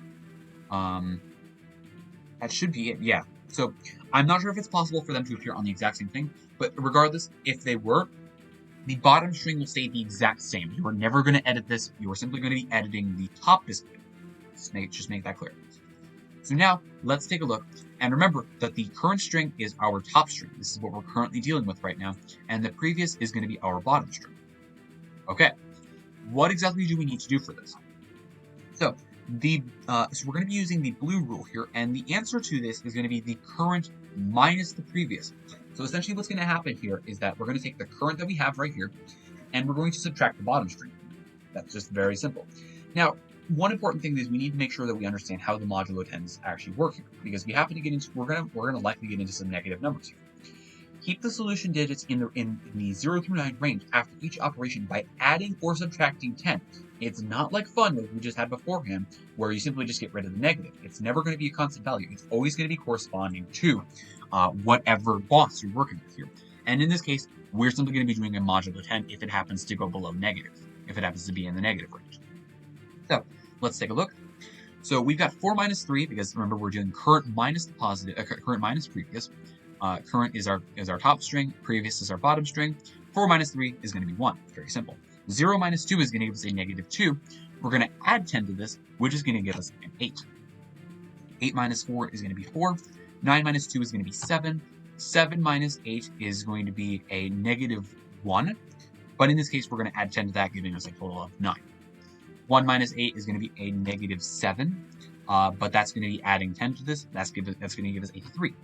That should be it, yeah. So I'm not sure if it's possible for them to appear on the exact same thing, but regardless, if they were, the bottom string will stay the exact same. You are never going to edit this. You are simply going to be editing the top display. Just make that clear. So now, let's take a look. And remember that the current string is our top string. This is what we're currently dealing with right now. And the previous is going to be our bottom string. Okay. What exactly do we need to do for this? So, we're going to be using the blue rule here. And the answer to this is going to be the current minus the previous. So essentially what's going to happen here is that we're going to take the current that we have right here, and we're going to subtract the bottom string. That's just very simple. Now, one important thing is we need to make sure that we understand how the modulo 10s actually work here, because we happen to get into, we're going to likely get into some negative numbers here. Keep the solution digits in the 0 through 9 range after each operation by adding or subtracting 10. It's not like fun like we just had beforehand, where you simply just get rid of the negative. It's never going to be a constant value. It's always going to be corresponding to whatever boss you're working with here. And in this case, we're simply going to be doing a modulo 10 if it happens to go below negative, if it happens to be in the negative range. So let's take a look. So we've got 4 minus 3, because remember we're doing current minus the positive, current minus previous. Current is our top string, previous is our bottom string. 4 minus 3 is going to be 1. Very simple. 0 minus 2 is going to give us a negative 2. We're going to add 10 to this, which is going to give us an 8. 8 minus 4 is going to be 4. 9 minus 2 is going to be 7. 7 minus 8 is going to be a negative 1. But in this case, we're going to add 10 to that, giving us a total of 9. 1 minus 8 is going to be a negative 7. But that's going to be adding 10 to this. That's going to give us a 3.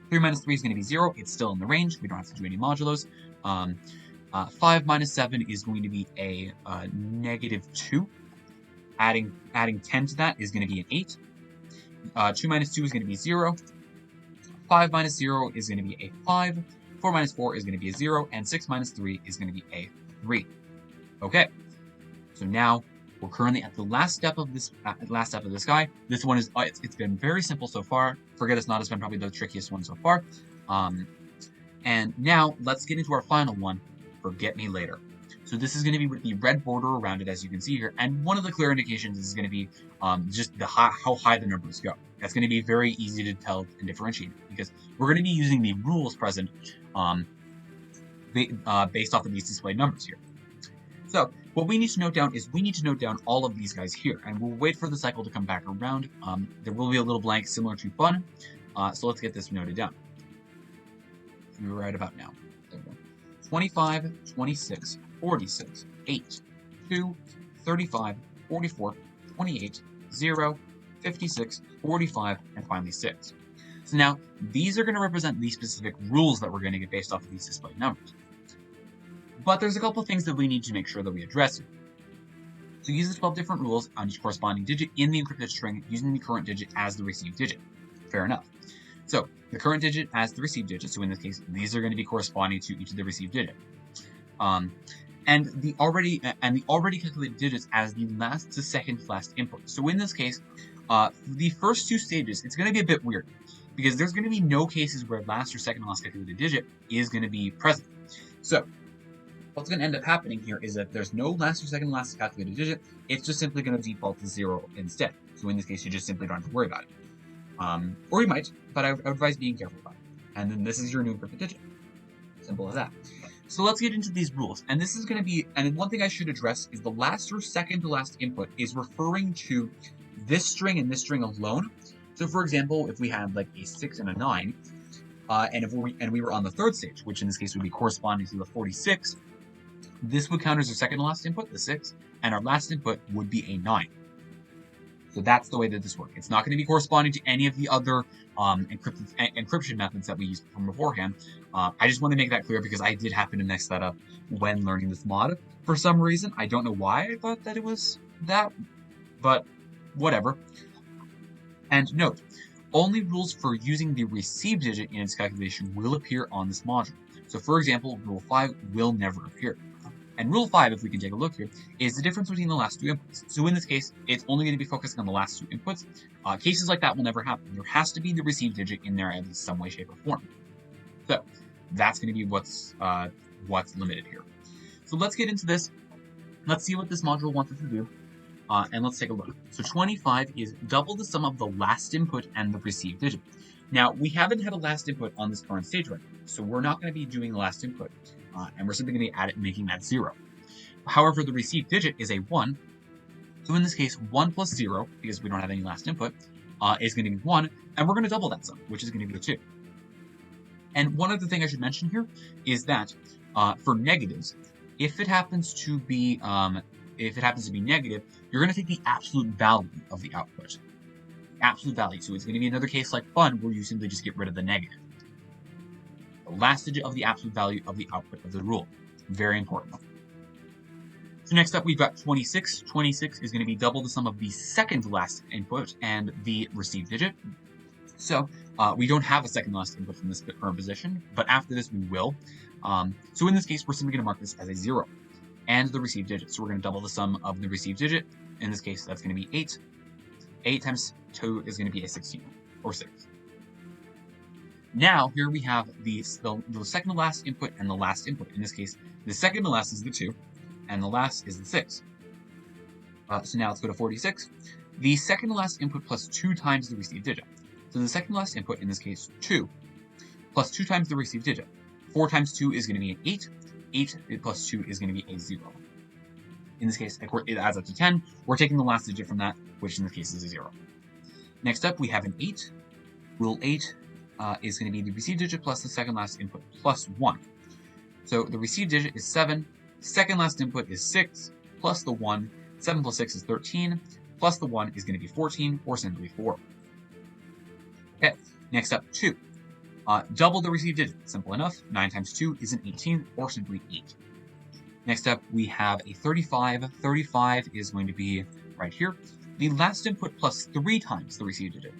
3 minus 3 is going to be 0. It's still in the range. We don't have to do any modulos. 5 minus 7 is going to be a negative 2. Adding 10 to that is going to be an 8. 2 minus 2 is going to be 0. 5 minus 0 is going to be a 5. 4 minus 4 is going to be a 0. And 6 minus 3 is going to be a 3. Okay. So now We're currently at the last step of this guy. This one is it's been very simple so far. Forget Us Not has been probably the trickiest one so far. And now let's get into our final one, Forget Me Later. So this is going to be with the red border around it, as you can see here. And one of the clear indications is going to be just how high the numbers go. That's going to be very easy to tell and differentiate because we're going to be using the rules present based off of these displayed numbers here. So what we need to note down is we need to note down all of these guys here, and we'll wait for the cycle to come back around. There will be a little blank similar to fun, so let's get this noted down. We're right about now. 25, 26, 46, 8, 2, 35, 44, 28, 0, 56, 45, and finally 6. So now, these are going to represent the specific rules that we're going to get based off of these displayed numbers. But there's a couple of things that we need to make sure that we address here. So use the 12 different rules on each corresponding digit in the encrypted string using the current digit as the received digit. Fair enough. So the current digit as the received digit, so in this case, these are going to be corresponding to each of the received digit. And the already calculated digits as the last to second to last input. So in this case, the first two stages, it's going to be a bit weird because there's going to be no cases where last or second to last calculated digit is going to be present. So what's going to end up happening here is that there's no last or second to last calculated digit. It's just simply going to default to 0 instead. So in this case, you just simply don't have to worry about it. Or you might, but I would advise being careful about it. And then this is your new encrypted digit. Simple as that. So let's get into these rules. And this is going to be, and one thing I should address is the last or second to last input is referring to this string and this string alone. So for example, if we had like a 6 and a 9, and we were on the third stage, which in this case would be corresponding to the 46, this would count as our second to last input, the 6, and our last input would be a 9. So that's the way that this works. It's not going to be corresponding to any of the other encryption methods that we used from beforehand. I just want to make that clear because I did happen to mix that up when learning this mod. For some reason, I don't know why I thought that it was that, but whatever. And note, only rules for using the received digit in its calculation will appear on this module. So for example, rule 5 will never appear. And rule 5, if we can take a look here, is the difference between the last two inputs. So in this case, it's only going to be focusing on the last two inputs. Cases like that will never happen. There has to be the received digit in there in some way, shape, or form. So that's going to be what's limited here. So let's get into this. Let's see what this module wants us to do. And let's take a look. So 25 is double the sum of the last input and the received digit. Now, we haven't had a last input on this current stage right now, so we're not going to be doing the last input. And we're simply going to be making that 0. However, the received digit is a 1. So in this case, 1 plus 0, because we don't have any last input, is going to be 1. And we're going to double that sum, which is going to be a 2. And one other thing I should mention here is that for negatives, if it happens to be negative, you're going to take the absolute value of the output. Absolute value. So it's going to be another case like fun, where you simply just get rid of the negative. The last digit of the absolute value of the output of the rule. Very important. So next up, we've got 26. 26 is going to be double the sum of the second to last input and the received digit. So we don't have a second to last input from this current position, but after this we will. So in this case, we're simply going to mark this as a 0 and the received digit. So we're going to double the sum of the received digit. In this case, that's going to be 8. 8 times 2 is going to be a 16, or 6. Now, here we have the second to last input and the last input. In this case, the second to last is the 2, and the last is the 6. So now let's go to 46. The second to last input plus 2 times the received digit. So the second to last input, in this case, 2, plus 2 times the received digit. 4 times 2 is going to be an 8. 8 plus 2 is going to be a 0. In this case, it adds up to 10. We're taking the last digit from that, which in this case is a 0. Next up, we have an 8. Rule 8 is going to be the received digit plus the second last input plus 1. So the received digit is 7, second last input is 6, plus the 1, 7 plus 6 is 13, plus the 1 is going to be 14, or simply 4. Okay, next up, 2. Double the received digit, simple enough. 9 times 2 is an 18, or simply 8. Next up, we have a 35. 35 is going to be right here. The last input plus 3 times the received digit.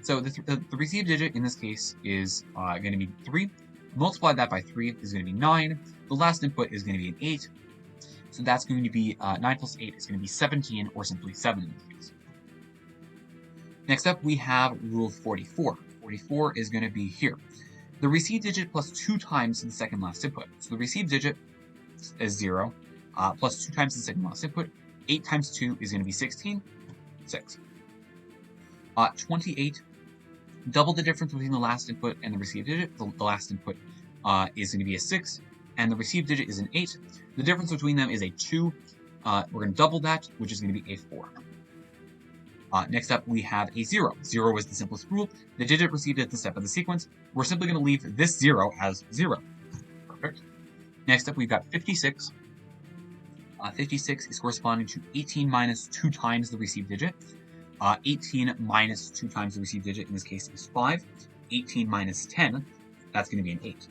So the received digit in this case is going to be 3. Multiply that by 3 is going to be 9. The last input is going to be an 8. So that's going to be 9 plus 8 is going to be 17, or simply 7 in this case. Next up, we have rule 44. 44 is going to be here. The received digit plus 2 times the second last input. So the received digit is 0, plus 2 times the second last input. 8 times 2 is going to be 16, 6. 28, double the difference between the last input and the received digit. The last input is going to be a 6, and the received digit is an 8. The difference between them is a 2. We're going to double that, which is going to be a 4. Next up, we have a 0. 0 is the simplest rule. The digit received at the step of the sequence. We're simply going to leave this 0 as 0. Perfect. Next up, we've got 56. 56 is corresponding to 18 minus 2 times the received digit. 18 minus 2 times the received digit in this case is 5. 18 minus 10, that's going to be an 8.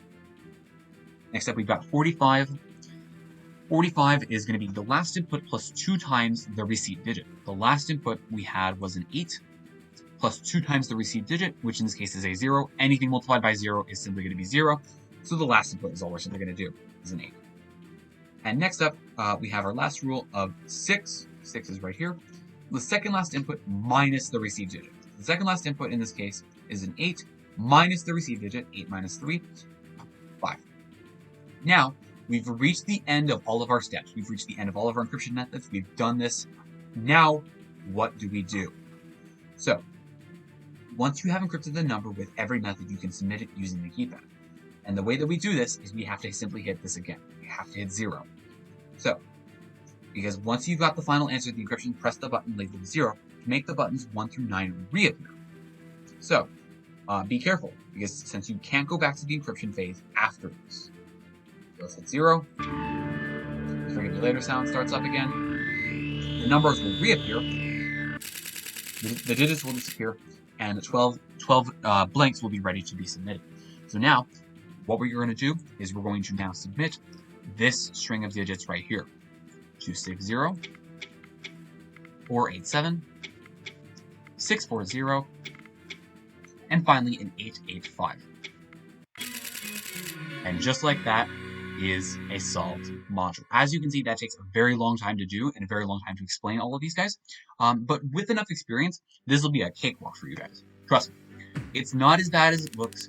Next up, we've got 45. 45 is going to be the last input plus 2 times the received digit. The last input we had was an 8 plus 2 times the received digit, which in this case is a 0. Anything multiplied by 0 is simply going to be 0. So the last input is all we're simply going to do, is an 8. And next up, we have our last rule of 6. 6 is right here. The second last input minus the received digit. The second last input in this case is an 8 minus the received digit. 8 minus 3, 5. Now, we've reached the end of all of our steps. We've reached the end of all of our encryption methods. We've done this. Now, what do we do? So, once you have encrypted the number with every method, you can submit it using the keypad. And the way that we do this is we have to simply hit this again. We have to hit 0. So, because once you've got the final answer to the encryption, press the button labeled 0 to make the buttons 1 through 9 reappear. So, be careful, because since you can't go back to the encryption phase after this. So let's hit 0. The forget me later sound starts up again. The numbers will reappear. The digits will disappear, and the 12 blanks will be ready to be submitted. So now, what we're going to do is we're going to now submit this string of digits right here. 260, 487, 640, and finally an 885. And just like that is a solved module. As you can see, that takes a very long time to do and a very long time to explain all of these guys. But with enough experience, this will be a cakewalk for you guys. Trust me. It's not as bad as it looks,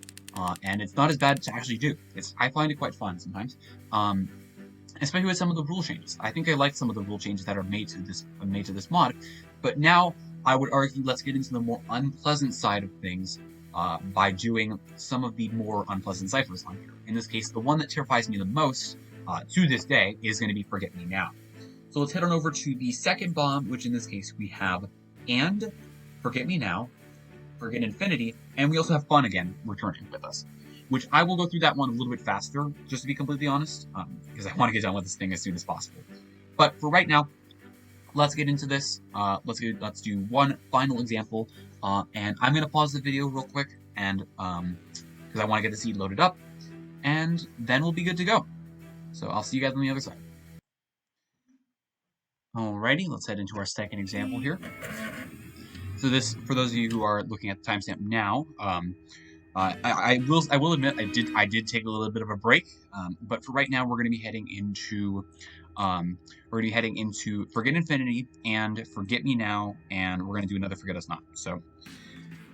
and it's not as bad to actually do. I find it quite fun sometimes. Especially with some of the rule changes. I think I like some of the rule changes that are made to this mod, but now I would argue let's get into the more unpleasant side of things by doing some of the more unpleasant ciphers on here. In this case, the one that terrifies me the most to this day is going to be Forget Me Now. So let's head on over to the second bomb, which in this case we have and Forget Me Now, Forget Infinity, and we also have Fun Again returning with us, which I will go through that one a little bit faster, just to be completely honest, because I want to get done with this thing as soon as possible. But for right now, let's get into this. Let's do one final example, and I'm going to pause the video real quick, and because I want to get the seed loaded up, and then we'll be good to go. So I'll see you guys on the other side. Alrighty, let's head into our second example here. So this, for those of you who are looking at the timestamp now, I will admit I did take a little bit of a break, but for right now we're going to be heading into Forget Infinity and Forget Me Now, and we're going to do another Forget Us Not. So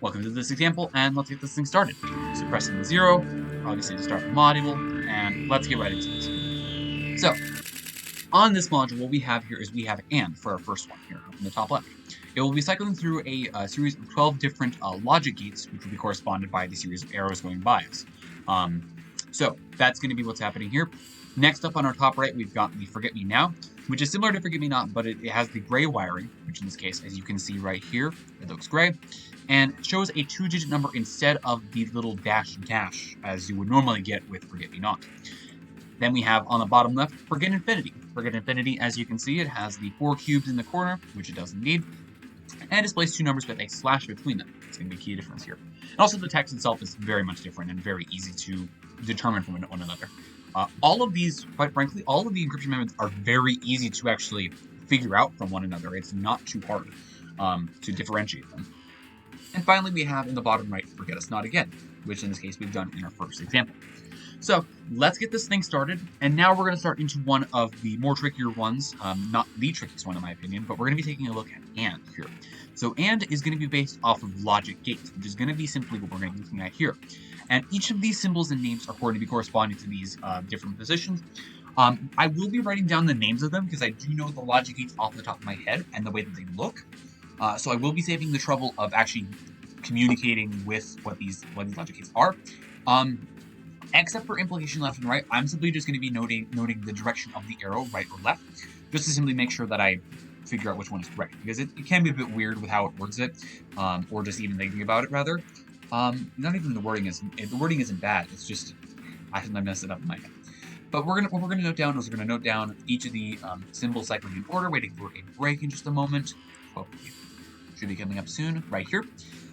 welcome to this example, and let's get this thing started. So pressing the 0, obviously to start the module, and let's get right into this. So on this module, what we have here is we have AND for our first one here in the top left. It will be cycling through a series of 12 different logic gates, which will be corresponded by the series of arrows going by us. So that's going to be what's happening here. Next up on our top right, we've got the Forget Me Now, which is similar to Forget Me Not, but it has the gray wiring, which in this case, as you can see right here, it looks gray, and shows a 2-digit number instead of the little dash dash, as you would normally get with Forget Me Not. Then we have on the bottom left, Forget Infinity. Forget Infinity, as you can see, it has the 4 cubes in the corner, which it does indeed, and displays 2 numbers with a slash between them. It's going to be a key difference here. And also the text itself is very much different and very easy to determine from one another. All of these, quite frankly, all of the encryption methods are very easy to actually figure out from one another. It's not too hard to differentiate them. And finally, we have in the bottom right, forget us not again, which in this case we've done in our first example. So let's get this thing started, and now we're going to start into one of the more trickier ones, not the trickiest one in my opinion, but we're going to be taking a look at AND here. So AND is going to be based off of logic gates, which is going to be simply what we're going to be looking at here. And each of these symbols and names are going to be corresponding to these different positions. I will be writing down the names of them because I do know the logic gates off the top of my head and the way that they look. So I will be saving the trouble of actually communicating with what these logic gates are. Except for implication left and right, I'm simply just going to be noting the direction of the arrow, right or left, just to simply make sure that I figure out which one is correct, because it can be a bit weird with how it words it, or just even thinking about it, rather. Not even the wording isn't bad, it's just, I mess it up in my head. But what we're gonna note down is we're gonna note down each of the symbols cycling in order, waiting for a break in just a moment. Hopefully, should be coming up soon, right here.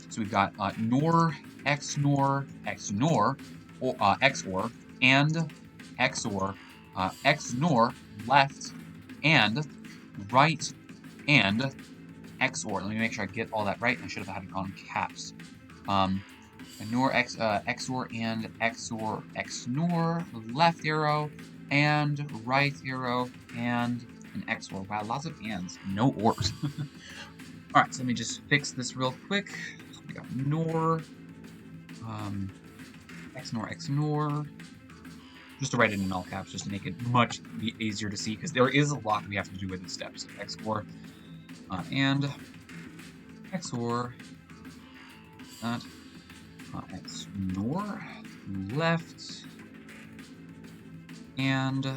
So we've got NOR, XNOR, XNOR, XOR, and XOR, XNOR, left, and right, and XOR. Let me make sure I get all that right. I should have had it on caps. NOR, XOR, and XOR, XNOR, left arrow, and right arrow, and an XOR. Wow, lots of ands, no ors. Alright, so let me just fix this real quick. So we got NOR, XNOR, XNOR, just to write it in all caps, just to make it much easier to see, because there is a lot we have to do with the steps. XOR, and XOR, that, XNOR, left, and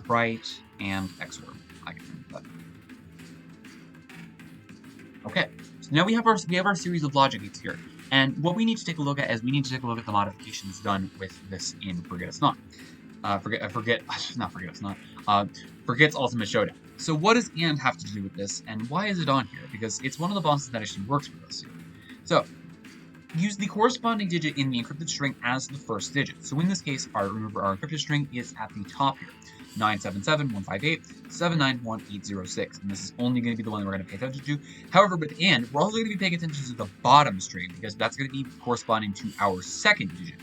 right, and XOR. I can remember that. Okay, so now we have our series of logic gates here. And what we need to take a look at is we need to take a look at the modifications done with this in Forget Us Not. Forget's Ultimate Showdown. So what does AND have to do with this, and why is it on here? Because it's one of the bosses that actually works with us here. So, use the corresponding digit in the encrypted string as the first digit. So in this case, remember our encrypted string is at the top here. 977-158-791-806, and this is only going to be the one that we're going to pay attention to. However, with AND, we're also going to be paying attention to the bottom string, because that's going to be corresponding to our second digit.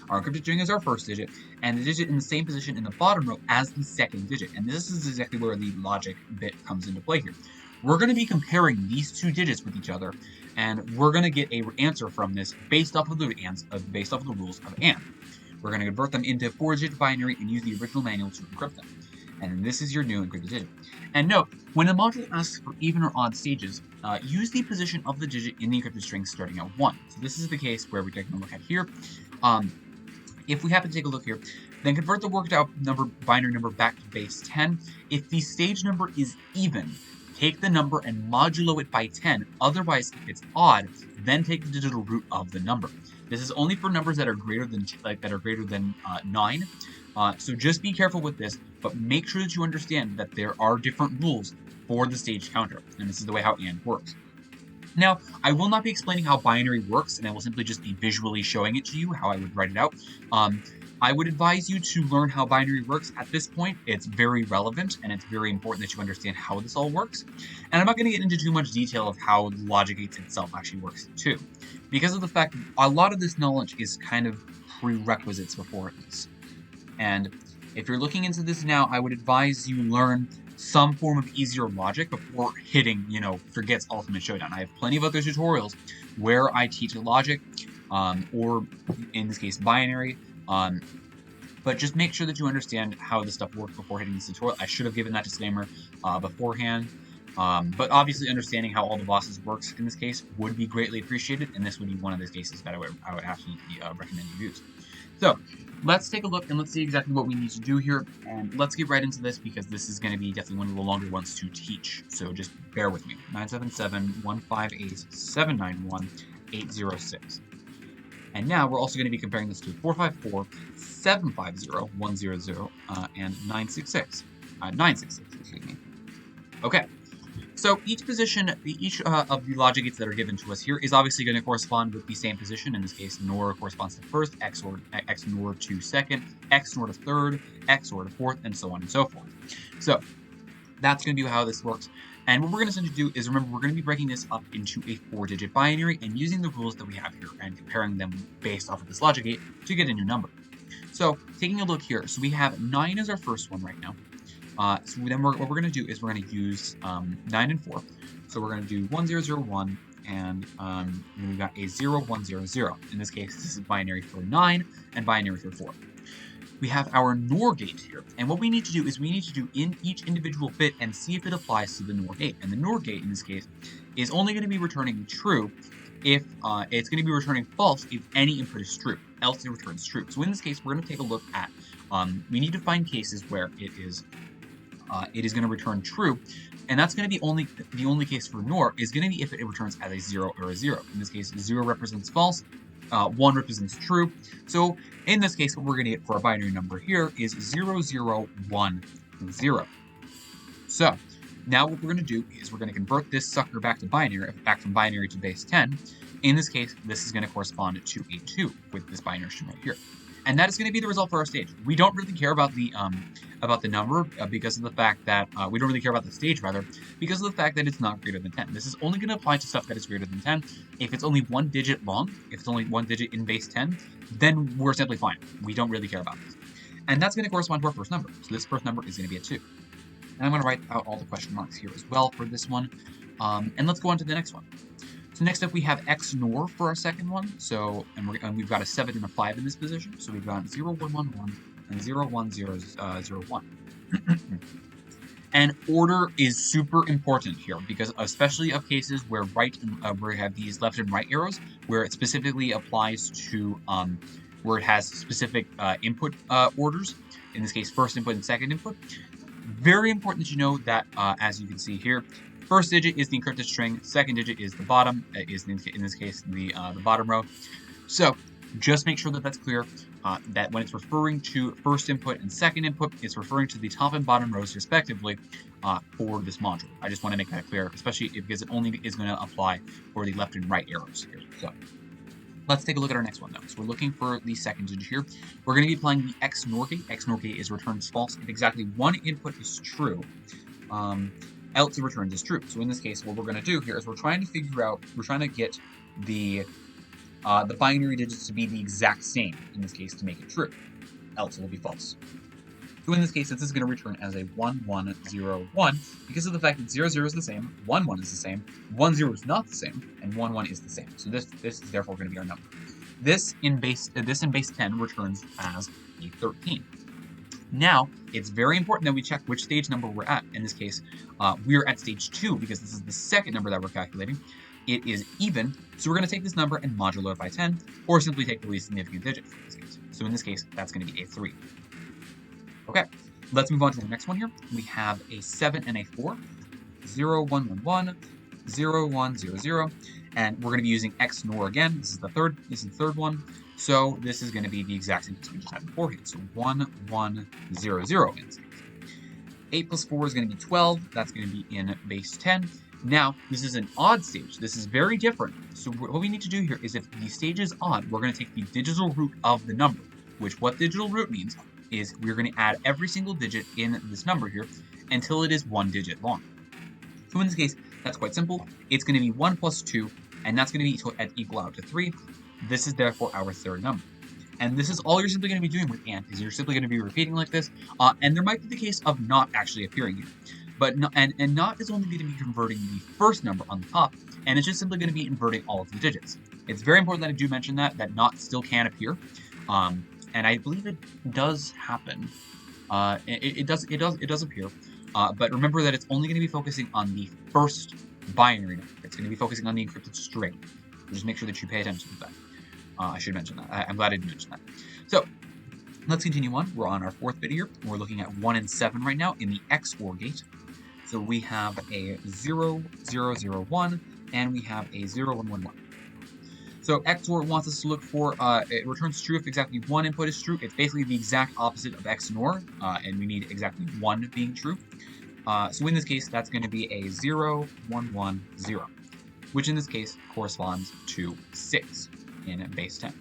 Our encrypted string is our first digit, and the digit in the same position in the bottom row as the second digit, and this is exactly where the logic bit comes into play here. We're going to be comparing these two digits with each other, and we're going to get an answer from this based off of the rules of AND. We're going to convert them into 4-digit binary and use the original manual to encrypt them. And this is your new encrypted digit. And note, when a module asks for even or odd stages, use the position of the digit in the encrypted string starting at 1. So this is the case where we're taking a look at here. If we happen to take a look here, then convert the worked out binary number back to base 10. If the stage number is even, take the number and modulo it by 10. Otherwise, if it's odd, then take the digital root of the number. This is only for numbers that are greater than 9. So just be careful with this, but make sure that you understand that there are different rules for the stage counter, and this is the way how AND works. Now, I will not be explaining how binary works, and I will simply just be visually showing it to you, how I would write it out. I would advise you to learn how binary works at this point. It's very relevant, and it's very important that you understand how this all works. And I'm not going to get into too much detail of how logic gates itself actually works too, because of the fact that a lot of this knowledge is kind of prerequisites before this. And if you're looking into this now, I would advise you learn some form of easier logic before hitting, Forget's Ultimate Showdown. I have plenty of other tutorials where I teach logic, or in this case, binary. But just make sure that you understand how this stuff works before hitting this tutorial. I should have given that disclaimer beforehand. But obviously understanding how all the bosses works in this case would be greatly appreciated, and this would be one of those cases that I would absolutely recommend you use. So let's take a look and let's see exactly what we need to do here, and let's get right into this because this is going to be definitely one of the longer ones to teach. So just bear with me. 977-158-791-806. And now we're also going to be comparing this to 454-750-100 and 966. 966, excuse me. Okay. So each of the logic gates that are given to us here is obviously going to correspond with the same position. In this case, NOR corresponds to first, XNOR to second, XNOR to third, XOR to fourth, and so on and so forth. So that's going to be how this works. And what we're going to essentially do is, remember, we're going to be breaking this up into a 4-digit binary and using the rules that we have here and comparing them based off of this logic gate to get a new number. So taking a look here, so we have 9 as our first one right now. So then what we're going to do is we're going to use 9 and 4. So we're going to do 1 0 0 1, and we've got a 0 1 0 0. In this case, this is binary for 9 and binary for 4. We have our NOR gate here, and what we need to do is we need to do in each individual bit and see if it applies to the NOR gate. And the NOR gate in this case is only going to be returning true if it's going to be returning false if any input is true, else it returns true. So in this case, we're going to take a look at we need to find cases where it is going to return true, and that's going to be the only case for NOR is going to be if it returns as a 0 or a 0. In this case, 0 represents false, 1 represents true. So in this case, what we're going to get for our binary number here is 0 0 1 0. So now what we're going to do is we're going to convert this sucker back to binary, back from binary to base 10. In this case, this is going to correspond to a 2 with this binary string right here. And that is going to be the result for our stage. We don't really care about the number because of the fact that we don't really care about the stage rather because of the fact that it's not greater than 10. This is only going to apply to stuff that is greater than 10. If it's only 1 digit long, if it's only 1 digit in base 10, then we're simply fine. We don't really care about this. And that's going to correspond to our first number. So this first number is going to be a 2. And I'm going to write out all the question marks here as well for this one. And let's go on to the next one. So next up we have XNOR for our second one. So and we've got a 7 and a 5 in this position. So we've got 0 1 1 1 and 0 1 0 0 1. And order is super important here because especially of cases where where we have these left and right arrows, where it specifically applies to where it has specific input orders. In this case, first input and second input. Very important that you know that as you can see here. First digit is the encrypted string. Second digit is the bottom. Is in this case the bottom row. So just make sure that that's clear. That when it's referring to first input and second input, it's referring to the top and bottom rows respectively for this module. I just want to make that clear, especially because it only is going to apply for the left and right arrows here. So let's take a look at our next one though. So we're looking for the second digit here. We're going to be applying the XNOR gate. XNOR gate is returns false if exactly one input is true. Else it returns as true. So in this case, what we're going to do here is we're trying to get the binary digits to be the exact same, in this case, to make it true. Else it will be false. So in this case, this is going to return as a 1 1 0 1 because of the fact that 0 0 is the same, 1 1 is the same, 1 0 is not the same, and 1 1 is the same. So this is therefore going to be our number. This in base 10 returns as a 13. Now, it's very important that we check which stage number we're at. In this case, we're at stage 2 because this is the second number that we're calculating. It is even, so we're going to take this number and modulo it by 10, or simply take the least significant digit in this case. So in this case, that's going to be a 3. Okay, let's move on to the next one here. We have a 7 and a 4, 0 1 1 1, 0 1 0 0, and we're going to be using XNOR again. This is the third one. So this is going to be the exact same as we just had beforehand. So 1 1 0 0 in this case. 8 plus 4 is going to be 12. That's going to be in base 10. Now, this is an odd stage. This is very different. So what we need to do here is if the stage is odd, we're going to take the digital root of the number, which what digital root means is we're going to add every single digit in this number here until it is 1 digit long. So in this case, that's quite simple. It's going to be 1 plus 2, and that's going to be equal out to 3. This is therefore our third number. And this is all you're simply going to be doing with AND, is you're simply going to be repeating like this, and there might be the case of not actually appearing here. But not, and not is only going to be converting the first number on the top, and it's just simply going to be inverting all of the digits. It's very important that I do mention that not still can appear, and I believe it does happen. It does appear, but remember that it's only going to be focusing on the first binary number. It's going to be focusing on the encrypted string. So just make sure that you pay attention to that. I should mention that. I'm glad I did mention that. So let's continue on. We're on our fourth bit here. We're looking at 1 and 7 right now in the XOR gate. So we have a 0 0 0 1 and we have a 0 1 1 1. So XOR wants us to look for, it returns true if exactly one input is true. It's basically the exact opposite of XNOR, and we need exactly one being true. So in this case, that's going to be a 0 1 1 0, which in this case corresponds to 6 in base 10.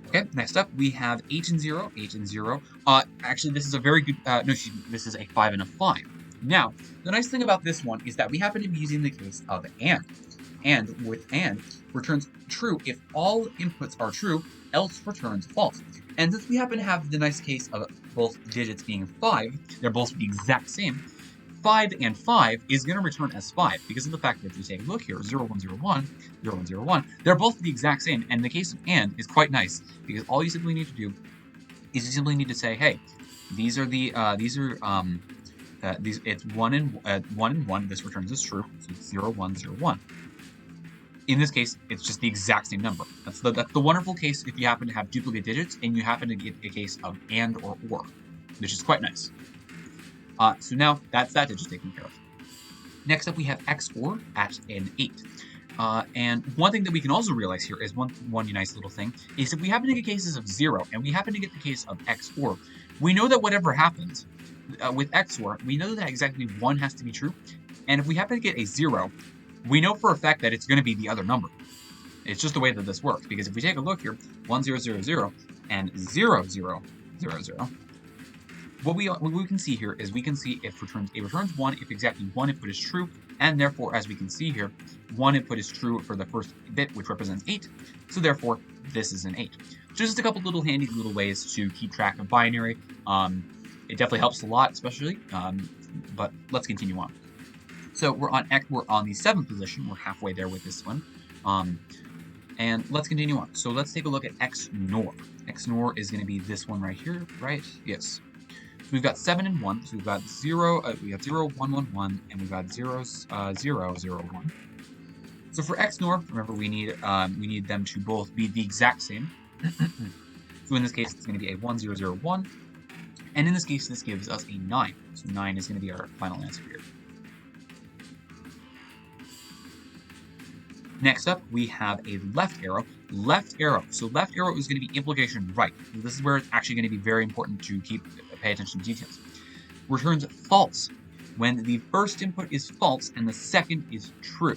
Okay, next up we have 8 and 0, 8 and 0. Actually, this is a very good, this is a 5 and a 5. Now, the nice thing about this one is that we happen to be using the case of AND. And with AND, returns true if all inputs are true, else returns false. And since we happen to have the nice case of both digits being 5, they're both the exact same, 5 and 5 is going to return as 5 because of the fact that if you take a look here, 0, 1, 0, 1, 0, 1, 0, 1, they're both the exact same. And the case of AND is quite nice because all you simply need to do is you simply need to say, hey, these are it's 1 and 1, this returns as true, so it's 0, 1, 0, 1. In this case, it's just the exact same number. That's the wonderful case if you happen to have duplicate digits and you happen to get a case of AND or, which is quite nice. So now that's that digit taken care of. Next up, we have XOR at an 8. And one thing that we can also realize here is one nice little thing is if we happen to get cases of 0 and we happen to get the case of XOR, we know that whatever happens with XOR, we know that exactly 1 has to be true. And if we happen to get a 0, we know for a fact that it's going to be the other number. It's just the way that this works, because if we take a look here, 1, 0, 0, 0, and 0, 0, 0, 0, what we can see here is we can see it returns 1 if exactly one input is true, and therefore, as we can see here, one input is true for the first bit, which represents 8, so therefore, this is an 8. Just a couple little handy little ways to keep track of binary. It definitely helps a lot, especially, but let's continue on. So we're on the 7th position. We're halfway there with this one. And let's continue on. So let's take a look at XNOR. XNOR is going to be this one right here, right? Yes. So we've got 7 and 1. So we've got 0, 1, 1, 1, and we've got 0, 0, 0, 1. So for XNOR, remember we need them to both be the exact same. So in this case, it's going to be a 1, 0, 0, 1. And in this case, this gives us a 9. So 9 is going to be our final answer here. Next up, we have a left arrow. Left arrow. So left arrow is going to be implication right. This is where it's actually going to be very important to pay attention to details. Returns false when the first input is false and the second is true.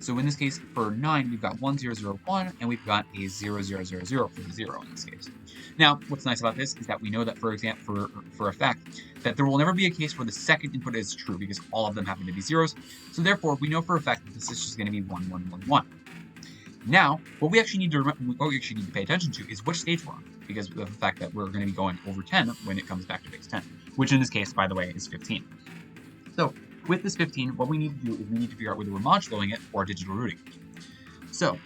So in this case, for 9, we've got 1, 0, 0, 1, and we've got a 0, 0, 0, 0 for the 0 in this case. Now, what's nice about this is that we know that, for example, for a fact, that there will never be a case where the second input is true because all of them happen to be zeros. So therefore, we know for a fact that this is just going to be 1, 1, 1, 1. Now, what we actually need to pay attention to is which stage we're on, because of the fact that we're going to be going over 10 when it comes back to base 10, which in this case, by the way, is 15. So with this 15, what we need to do is we need to figure out whether we're moduloing it or digital rooting. So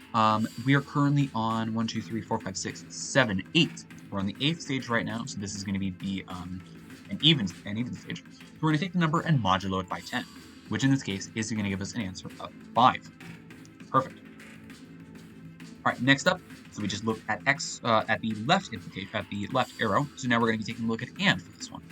we are currently on 1, 2, 3, 4, 5, 6, 7, 8. We're on the 8th stage right now, so this is going to be an even stage. So we're going to take the number and modulo it by 10, which in this case is going to give us an answer of 5. Perfect. All right, next up, so we just looked at at the left arrow. So now we're going to be taking a look at AND for this one.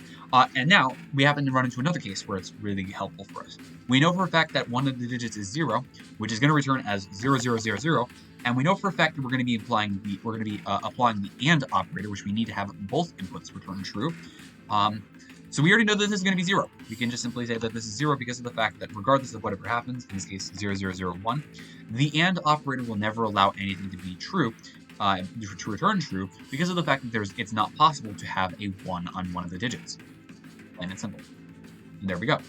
And now we happen to run into another case where it's really helpful for us. We know for a fact that one of the digits is 0, which is going to return as 0, 0, 0, 0. And we know for a fact that we're going to be applying the AND operator, which we need to have both inputs return true. So we already know that this is going to be 0. We can just simply say that this is 0 because of the fact that regardless of whatever happens, in this case 0, 0, 0, 1, the AND operator will never allow anything to be true, to return true, because of the fact that it's not possible to have a 1 on one of the digits. Plain and simple. And there we go.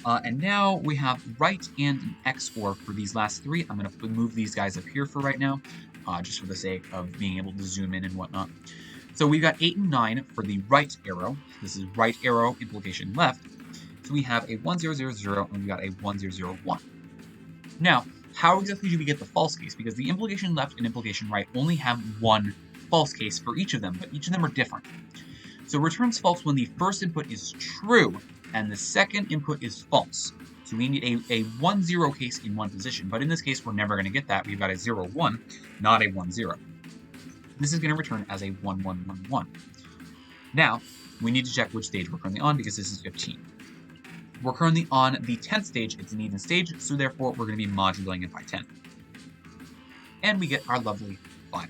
And now we have right and an XOR for these last 3. I'm going to move these guys up here for right now, just for the sake of being able to zoom in and whatnot. So we've got 8 and 9 for the right arrow. This is right arrow implication left. So we have a 1, 0, 0, 0, and we got a 1, 0, 0, 1. Now, how exactly do we get the false case? Because the implication left and implication right only have one false case for each of them, but each of them are different. So returns false when the first input is true and the second input is false. So we need a 1, 0 case in one position, but in this case, we're never going to get that. We've got a 0, 1, not a 1, 0. This is going to return as a 1, 1, 1, 1. Now, we need to check which stage we're currently on because this is 15. We're currently on the 10th stage. It's an even stage, so therefore we're going to be modulating it by 10. And we get our lovely 5.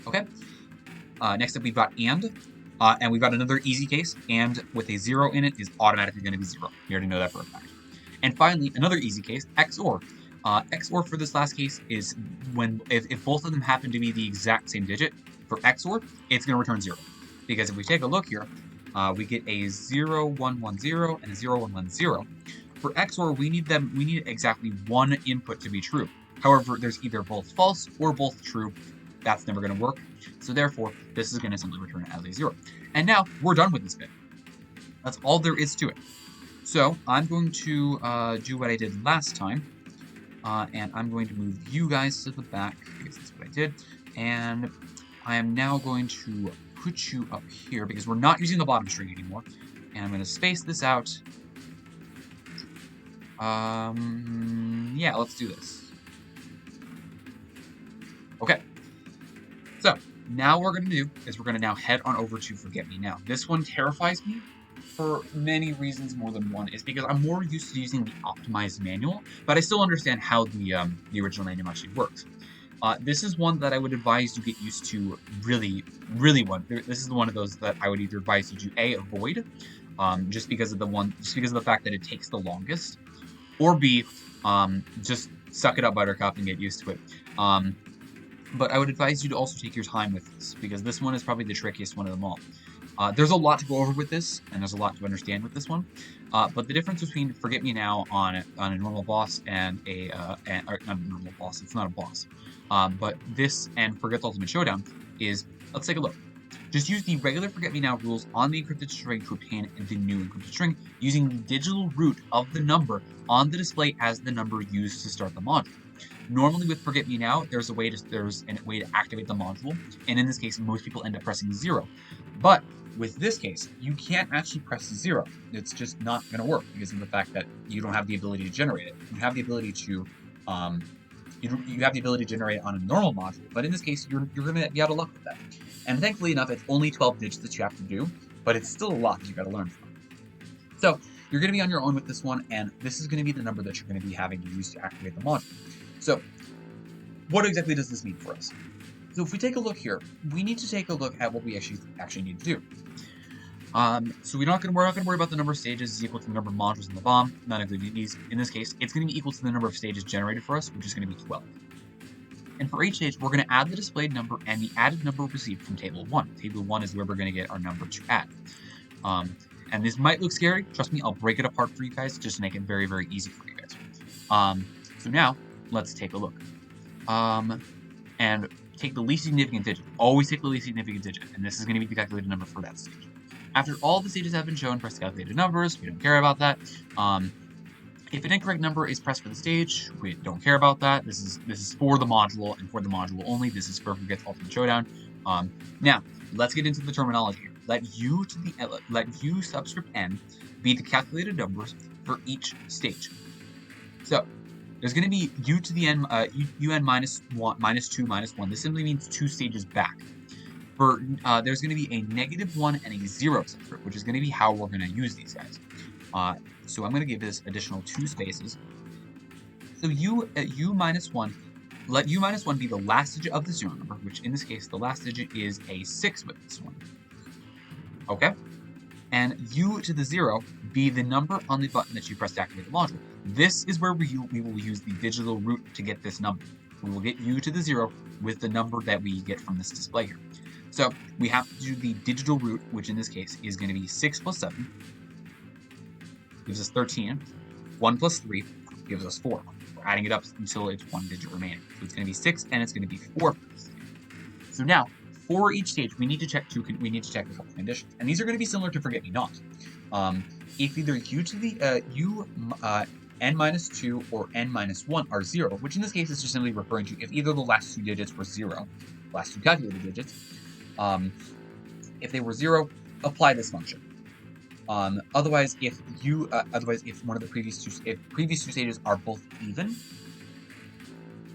Okay? Next up, we've got AND. And we've got another easy case. AND with a 0 in it is automatically going to be 0. We already know that for a fact. And finally, another easy case, XOR. XOR for this last case is when if both of them happen to be the exact same digit, for XOR, it's going to return 0. Because if we take a look here, we get a 0, 1, 1, 0, and a 0, 1, 1, 0. For XOR, we need exactly one input to be true. However, there's either both false or both true. That's never going to work. So therefore, this is going to simply return as a 0. And now we're done with this bit. That's all there is to it. So I'm going to do what I did last time. And I'm going to move you guys to the back, because that's what I did. And I am now going to put you up here, because we're not using the bottom string anymore. And I'm going to space this out. Yeah, let's do this. Okay. So, now what we're going to do is we're going to now head on over to Forget Me Now. This one terrifies me for many reasons more than one. Is because I'm more used to using the optimized manual, but I still understand how the original manual actually works. This is one that I would advise you get used to really one. This is one of those that I would either advise you to A, avoid, just because of the fact that it takes the longest, or B, just suck it up, Buttercup, and get used to it. But I would advise you to also take your time with this, because this one is probably the trickiest one of them all. There's a lot to go over with this, and there's a lot to understand with this one. But the difference between Forget Me Now on a normal boss and not a normal boss, it's not a boss. But this and Forget the Ultimate Showdown is, let's take a look. Just use the regular Forget Me Now rules on the encrypted string to obtain the new encrypted string, using the digital root of the number on the display as the number used to start the module. Normally with Forget Me Now, there's a way to activate the module, and in this case, most people end up pressing 0. But with this case, you can't actually press 0. It's just not going to work because of the fact that you don't have the ability to generate it. You have the ability to you have the ability to generate it on a normal module, but in this case, you're going to be out of luck with that. And thankfully enough, it's only 12 digits that you have to do, but it's still a lot that you got to learn from. So you're going to be on your own with this one, and this is going to be the number that you're going to be having to use to activate the module. So what exactly does this mean for us? So if we take a look here, we need to take a look at what we actually need to do. So we're not going to worry about the number of stages is equal to the number of modules in the bomb. None of these. In this case, it's going to be equal to the number of stages generated for us, which is going to be 12. And for each stage, we're going to add the displayed number and the added number received from table 1. Table 1 is where we're going to get our number to add. And this might look scary. Trust me, I'll break it apart for you guys just to make it very, very easy for you guys. So now, let's take a look. And take the least significant digit. Always take the least significant digit, and this is going to be the calculated number for that stage. After all the stages have been shown, press calculated numbers. We don't care about that. If an incorrect number is pressed for the stage, we don't care about that. This is for the module, and for the module only. This is for Forget the Ultimate Showdown. Now, let's get into the terminology here. Let U subscript n be the calculated numbers for each stage. So there's going to be u to the n, un minus 1, minus 2, minus 1. This simply means 2 stages back. There's going to be a -1 and a 0 subscript, which is going to be how we're going to use these guys. So I'm going to give this additional 2 spaces. So u minus 1, let u minus 1 be the last digit of the 0 number, which in this case, the last digit is a 6 with this one. Okay? And u to the 0 be the number on the button that you press to activate the module. This is where we will use the digital root to get this number. We will get u to the 0 with the number that we get from this display here. So we have to do the digital root, which in this case is going to be 6 plus 7, gives us 13. 1 plus 3 gives us 4. We're adding it up until it's 1 digit remaining. So it's going to be 6 and it's going to be 4 for this stage. So now, for each stage, we need to check a couple conditions, and these are going to be similar to Forget Me Not. If either u to the n minus 2 or n minus 1 are 0, which in this case is just simply referring to if either the last 2 digits were 0, last 2 calculated digits. If they were 0, apply this function. Otherwise, if one of the previous two stages are both even,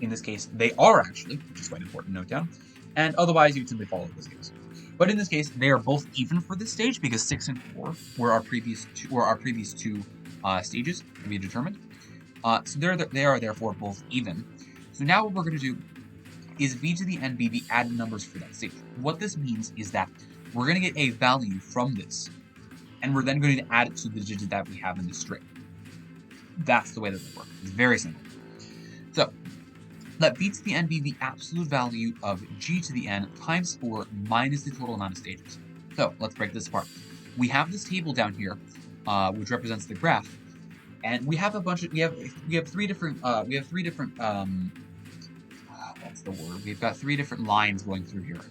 in this case they are actually, which is quite important to note down, and otherwise you'd simply follow this case. But in this case, they are both even for this stage because 6 and 4 were our previous two stages to be determined. So they are therefore both even. So now what we're going to do is v to the n be the added numbers for that stage. What this means is that we're going to get a value from this, and we're then going to add it to the digit that we have in the string. That's the way that it works. It's very simple. So let v to the n be the absolute value of g to the n times 4 minus the total amount of stages. So let's break this apart. we have this table down here, which represents the graph, and we have a bunch of we have three different what's the word? We've got three different lines going through here.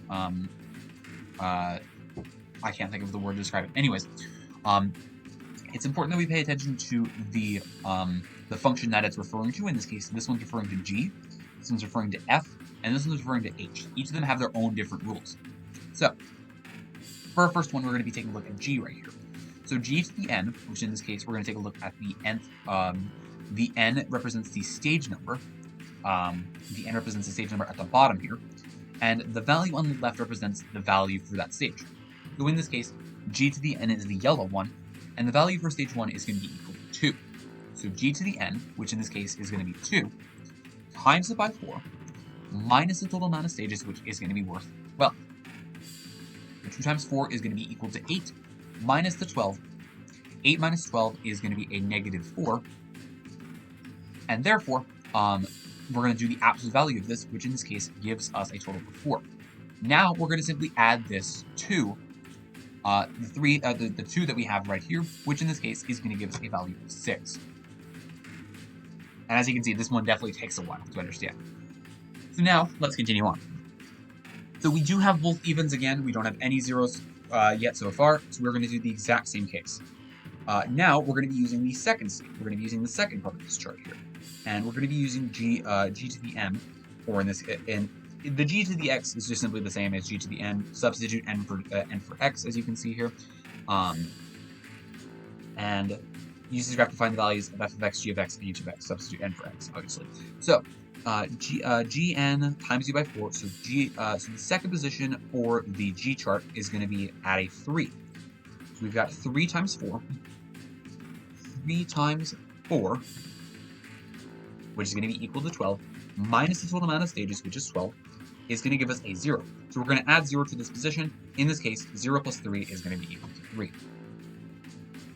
I can't think of the word to describe it. Anyways, it's important that we pay attention to the function that it's referring to. In this case, this one's referring to G, this one's referring to F, and this one's referring to H. Each of them have their own different rules. So, for our first one, we're going to be taking a look at G right here. So G to the N, which in this case, we're going to take a look at the nth. The N represents the stage number. The N represents the stage number at the bottom here, and the value on the left represents the value for that stage. So in this case, G to the N is the yellow one, and the value for stage 1 is going to be equal to 2. So G to the N, which in this case is going to be 2, times it by 4, minus the total amount of stages, which is going to be worth 12. So 2 times 4 is going to be equal to 8, minus the 12. 8 minus 12 is going to be a negative 4, and therefore, we're going to do the absolute value of this, which in this case gives us a total of 4. Now we're going to simply add this to the 2 that we have right here, which in this case is going to give us a value of 6. And as you can see, this one definitely takes a while to understand. So now let's continue on. So we do have both evens again. We don't have any zeros yet so far, so we're going to do the exact same case. Now we're going to be using the second state. We're going to be using the second part of this chart here, and we're going to be using G to the M, or in the G to the X is just simply the same as G to the N. Substitute N for X, as you can see here, and use this graph to find the values of f of x, g of x, and h of x. Substitute N for X, obviously. So Gn times u by 4. So so the second position for the G chart is going to be at a 3. So we've got 3 times 4. 3 times 4, which is going to be equal to 12, minus the total amount of stages, which is 12, is going to give us a 0. So we're going to add 0 to this position. In this case, 0 plus 3 is going to be equal to 3.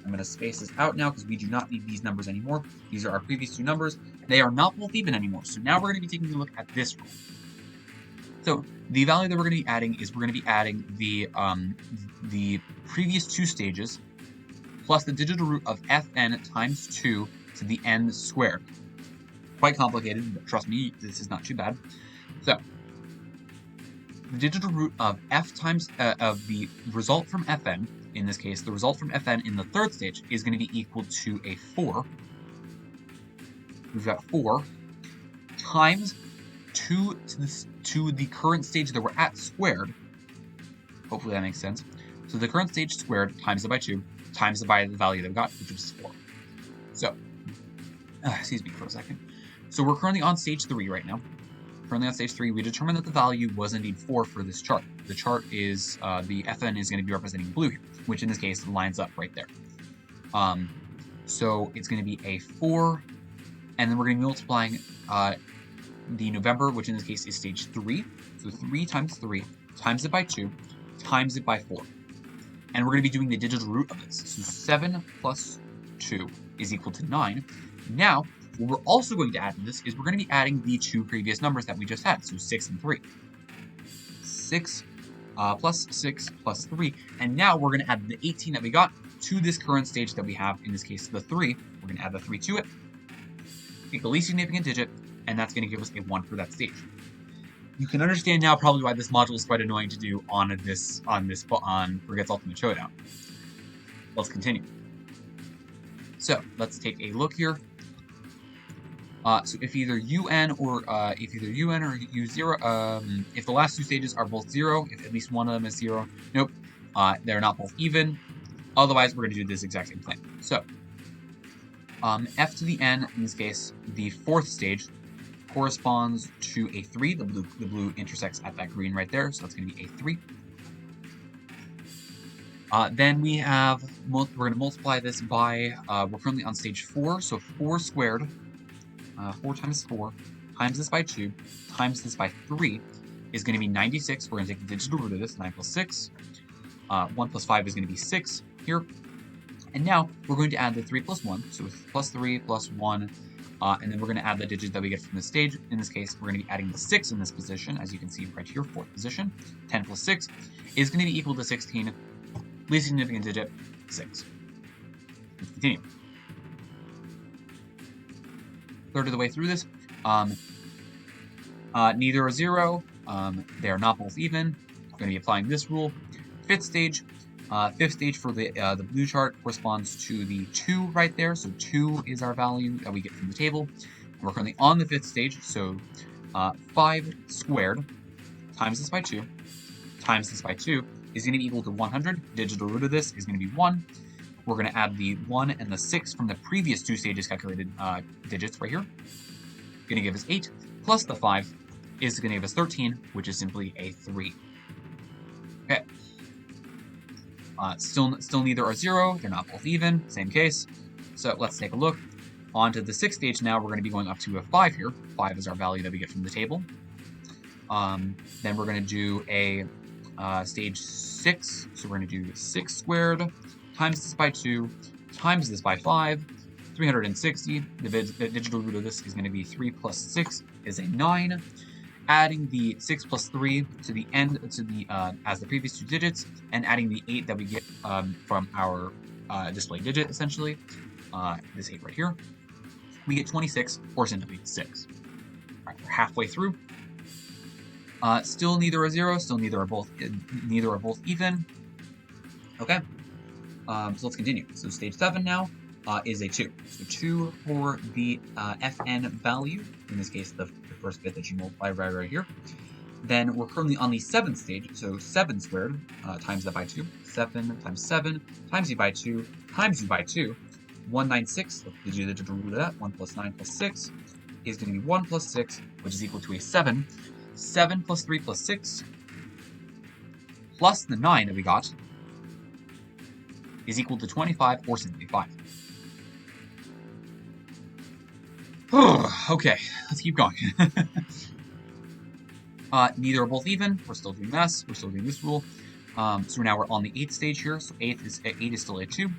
I'm going to space this out now because we do not need these numbers anymore. These are our previous two numbers. They are not both even anymore. So now we're going to be taking a look at this rule. So the value that we're going to be adding is we're going to be adding the previous 2 stages plus the digital root of fn times 2 to the n squared. Quite complicated, but trust me, this is not too bad. So the digital root of of the result from fn, in this case, the result from fn in the third stage is going to be equal to a 4. We've got 4 times 2 to the current stage that we're at squared. Hopefully that makes sense. So the current stage squared times it by 2 times it by the value that we got, which is 4. So, excuse me for a second. So we're currently on stage 3 right now. Currently on stage 3, we determined that the value was indeed 4 for this chart. The chart is, the Fn is going to be representing blue here, which in this case lines up right there. So it's going to be a 4, and then we're going to be multiplying the November, which in this case is stage 3. So 3 times 3 times it by 2 times it by 4. And we're going to be doing the digital root of this. So 7 plus 2 is equal to 9. Now, what we're also going to add to this is we're going to be adding the 2 previous numbers that we just had, so 6 and 3. 6 plus 6 plus 3, and now we're going to add the 18 that we got to this current stage that we have, in this case the 3. We're going to add the 3 to it, take the least significant digit, and that's going to give us a 1 for that stage. You can understand now probably why this module is quite annoying to do on Forget's Ultimate Showdown. Let's continue. So let's take a look here. So if either UN or U0, if the last 2 stages are both 0, if at least one of them is 0, nope, they're not both even. Otherwise, we're going to do this exact same thing. So f to the n, in this case, the 4th stage, corresponds to a 3. The blue intersects at that green right there, so that's going to be a 3. Then we have, we're going to multiply this by, we're currently on stage 4, so 4 squared, 4 times 4, times this by 2, times this by 3, is going to be 96. We're going to take the digital root of this, 9 plus 6. 1 plus 5 is going to be 6 here. And now we're going to add the 3 plus 1, so plus 3 plus 1, and then we're going to add the digit that we get from this stage. In this case, we're going to be adding the 6 in this position, as you can see right here, 4th position. 10 plus 6 is going to be equal to 16. Least significant digit, 6. Let's continue. Third of the way through this. Neither are 0. They are not both even. We're going to be applying this rule. Fifth stage for the blue chart corresponds to the 2 right there. So 2 is our value that we get from the table. We're currently on the 5th stage, so 5 squared times this by 2 times this by 2 is going to be equal to 100. Digital root of this is going to be 1. We're going to add the 1 and the 6 from the previous 2 stages calculated digits right here. Going to give us 8, plus the 5 is going to give us 13, which is simply a 3. Okay. Still neither are 0. They're not both even. Same case. So let's take a look. On to the 6th stage now, we're going to be going up to a 5 here. 5 is our value that we get from the table. Then we're going to do a stage 6. So we're going to do 6 squared times this by 2 times this by 5. 360. The digital root of this is going to be 3 plus 6 is a 9. Adding the 6 plus 3 to the end as the previous 2 digits, and adding the 8 that we get from our display digit, essentially, this 8 right here, we get 26, or simply 6. All right, we're halfway through. Still neither are 0. Still neither are both even. Okay. So let's continue. So stage 7 now is a 2. So 2 for the fn value. In this case, the first bit that you multiply right here. Then we're currently on the 7th stage, so 7 squared times that by 2. 7 times 7 times u by 2 times u by 2. 196, let's do the digital root of that. 1 plus 9 plus 6 is going to be 1 plus 6, which is equal to a 7. 7 plus 3 plus 6 plus the 9 that we got is equal to 25, or simply 5. Okay, let's keep going. Neither are both even. We're still doing this. We're still doing this rule. So now we're on the 8th stage here. So 8 is still a 2.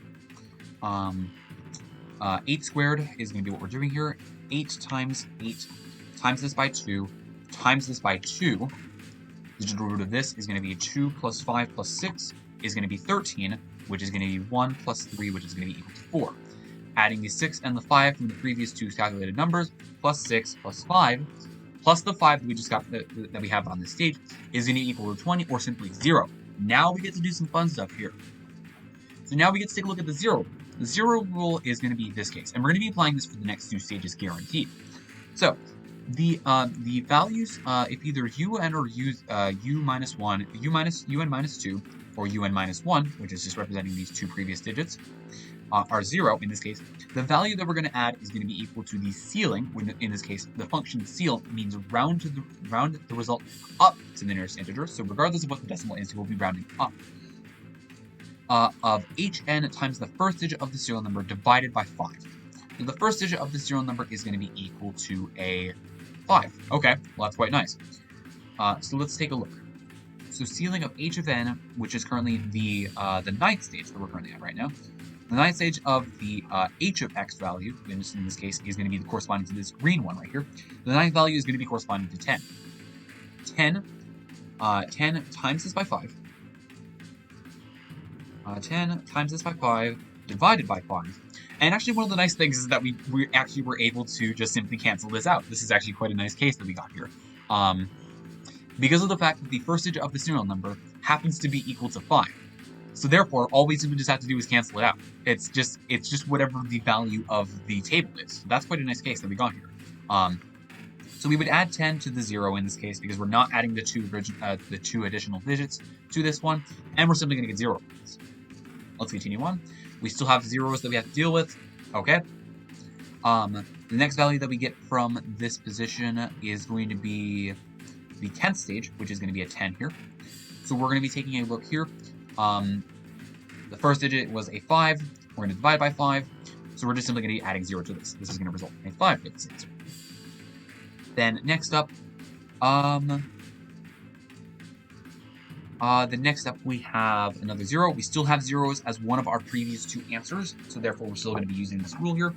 8 squared is going to be what we're doing here. 8 times this by 2 times this by 2. The digital root of this is going to be 2 plus 5 plus 6 is going to be 13, which is going to be 1 plus 3, which is going to be equal to 4. Adding the 6 and the 5 from the previous 2 calculated numbers, plus 6 plus 5, plus the 5 that we just got that we have on this stage, is going to equal to 20, or simply 0. Now we get to do some fun stuff here. So now we get to take a look at the 0 rule. The 0 rule is going to be this case, and we're going to be applying this for the next 2 stages guaranteed. So the values, if either un or u minus 1, un minus 2, or un minus 1, which is just representing these 2 previous digits, are 0 in this case, the value that we're going to add is going to be equal to the ceiling. When in this case, the function ceil means round the result up to the nearest integer. So regardless of what the decimal is, we'll be rounding up. Of hn times the first digit of the serial number divided by 5. So the first digit of the serial number is going to be equal to a 5. Okay, well that's quite nice. So let's take a look. So ceiling of h of n, which is currently the 9th stage that we're currently at right now. The 9th stage of the h of x value, in this case, is going to be corresponding to this green one right here. The 9th value is going to be corresponding to 10. 10 times this by 5. 10 times this by 5 divided by 5. And actually one of the nice things is that we actually were able to just simply cancel this out. This is actually quite a nice case that we got here. Because of the fact that the first digit of the serial number happens to be equal to 5. So therefore, all we just have to do is cancel it out. It's just whatever the value of the table is. So that's quite a nice case that we got here. So we would add 10 to the 0 in this case because we're not adding the two additional digits to this one, and we're simply going to get 0. Let's continue on. We still have zeros that we have to deal with. Okay. The next value that we get from this position is going to be the 10th stage, which is going to be a 10 here. So we're going to be taking a look here. The first digit was a 5. We're going to divide by 5. So we're just simply going to be adding 0 to this. This is going to result in a 5 for this answer. Then next up, we have another 0. We still have zeros as one of our previous 2 answers. So therefore, we're still going to be using this rule here.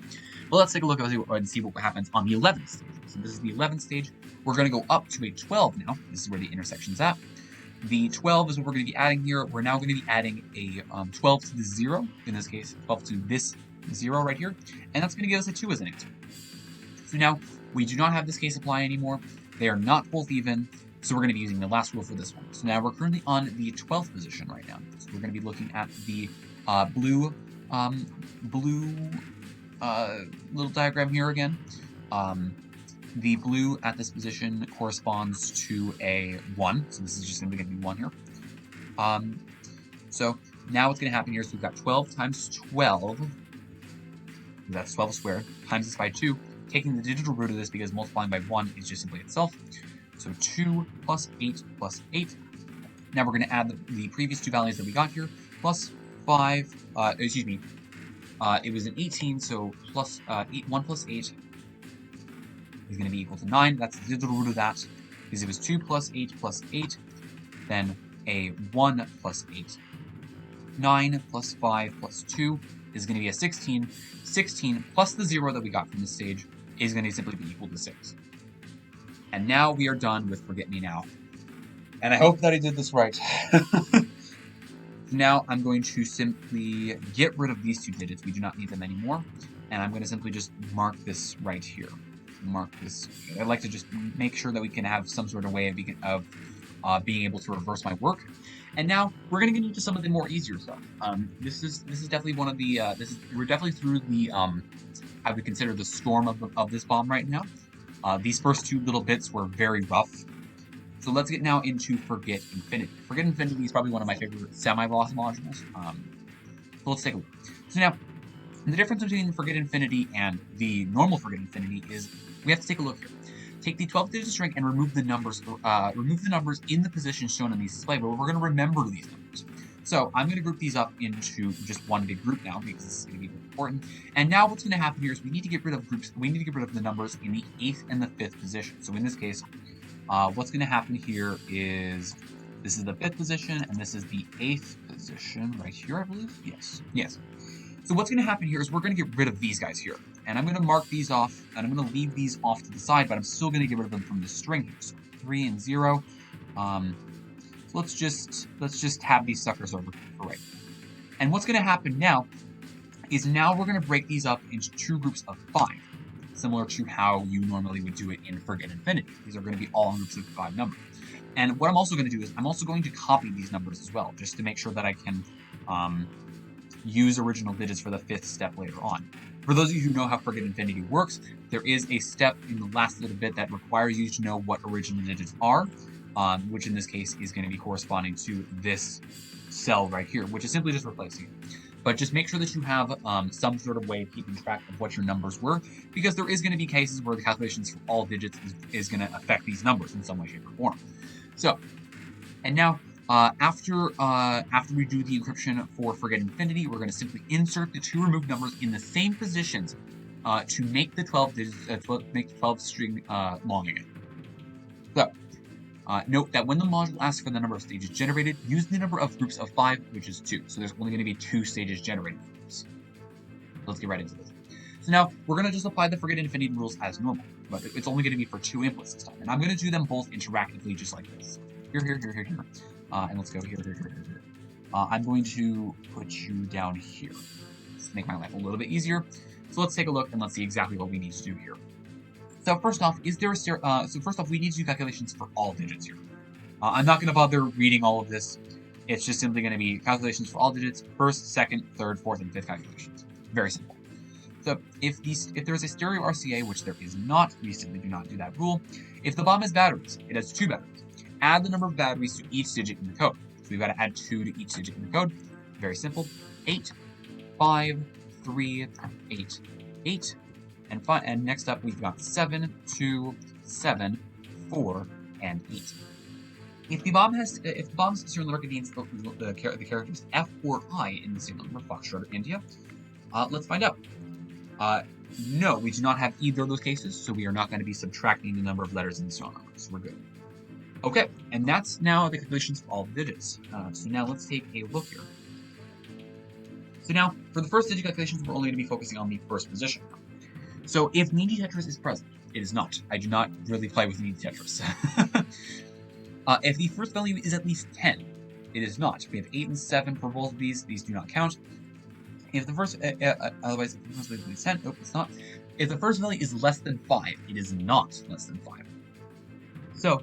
But let's take a look and see what happens on the 11th stage. So this is the 11th stage. We're going to go up to a 12 now. This is where the intersection's at. The 12 is what we're going to be adding here. We're now going to be adding a 12 to the 0, in this case 12 to this 0 right here, and that's going to give us a 2 as an answer. So now we do not have this case apply anymore. They are not both even, so we're going to be using the last rule for this one. So now we're currently on the 12th position right now. So we're going to be looking at the blue little diagram here again. The blue at this position corresponds to a 1, so this is just simply going to be 1 here. So now what's going to happen here is we've got 12 times 12, that's 12 squared, times this by 2, taking the digital root of this because multiplying by 1 is just simply itself. So 2 plus 8 plus 8. Now we're going to add the previous two values that we got here, plus 5, it was an 18, so plus 1 plus 8 is going to be equal to 9. That's the digital root of that, because it was 2 plus 8 plus 8, then a 1 plus 8. 9 plus 5 plus 2 is going to be a 16. 16 plus the 0 that we got from this stage is going to simply be equal to 6. And now we are done with Forget Me Now. And I hope that I did this right. Now I'm going to simply get rid of these two digits. We do not need them anymore. And I'm going to simply just mark this right here. Mark this. I'd like to just make sure that we can have some sort of way of being able to reverse my work. And now we're going to get into some of the more easier stuff. This is definitely one of the we're definitely through the I would consider the storm of this bomb right now. These first two little bits were very rough. So let's get now into Forget Infinity. Forget Infinity is probably one of my favorite semi-boss modules. So let's take a look. So now, the difference between Forget Infinity and the normal Forget Infinity is we have to take a look here. Take the 12-digit string and remove the numbers in the position shown on these display, but we're going to remember these numbers. So I'm going to group these up into just one big group now because this is going to be important. And now what's going to happen here is we need to get rid of groups. We need to get rid of the numbers in the 8th and the 5th position. So in this case, what's going to happen here is this is the 5th position and this is the 8th position right here, I believe. Yes. So what's going to happen here is we're going to get rid of these guys here. And I'm going to mark these off, and I'm going to leave these off to the side, but I'm still going to get rid of them from the string here. So 3 and 0. So let's just have these suckers over for right. And what's going to happen now is now we're going to break these up into two groups of 5, similar to how you normally would do it in Forget Infinity. These are going to be all in groups of 5 numbers. And what I'm also going to do is I'm also going to copy these numbers as well, just to make sure that I can use original digits for the 5th step later on. For those of you who know how Forget Infinity works, there is a step in the last little bit that requires you to know what original digits are, which in this case is going to be corresponding to this cell right here, which is simply just replacing it. But just make sure that you have some sort of way of keeping track of what your numbers were, because there is going to be cases where the calculations for all digits is going to affect these numbers in some way, shape, or form. So, and now, after we do the encryption for Forget Infinity, we're going to simply insert the two removed numbers in the same positions to make the 12 digits, make the 12 string long again. So, note that when the module asks for the number of stages generated, use the number of groups of 5, which is 2. So there's only going to be 2 stages generated for this. Let's get right into this. So now, we're going to just apply the Forget Infinity rules as normal, but it's only going to be for 2 inputs this time. And I'm going to do them both interactively just like this. Here. And let's go here. I'm going to put you down here. Just to make my life a little bit easier. So let's take a look and let's see exactly what we need to do here. So first off, we need to do calculations for all digits here. I'm not going to bother reading all of this. It's just simply going to be calculations for all digits, first, second, third, fourth, and fifth calculations. Very simple. So if there's a stereo RCA, which there is not, we simply do not do that rule. If the bomb has batteries, it has 2 batteries. Add the number of batteries to each digit in the code. So we've got to add 2 to each digit in the code. Very simple. 8, 5, 3, 8, 8. And next up, we've got 7, 2, 7, 4, and 8. If the bomb's serial number contains the characters F or I in the serial number, Foxtrot or India, let's find out. No, we do not have either of those cases, so we are not going to be subtracting the number of letters in the serial number, so we're good. Okay, and that's now the calculations for all the digits. So now let's take a look here. So now, for the first digit calculations, we're only going to be focusing on the first position. So if needy Tetris is present, it is not. I do not really play with needy Tetris. If the first value is at least 10, it is not. We have 8 and 7 for both of these do not count. If the first, otherwise, if the first value is 10, nope, it's not. If the first value is less than 5, it is not less than 5. So,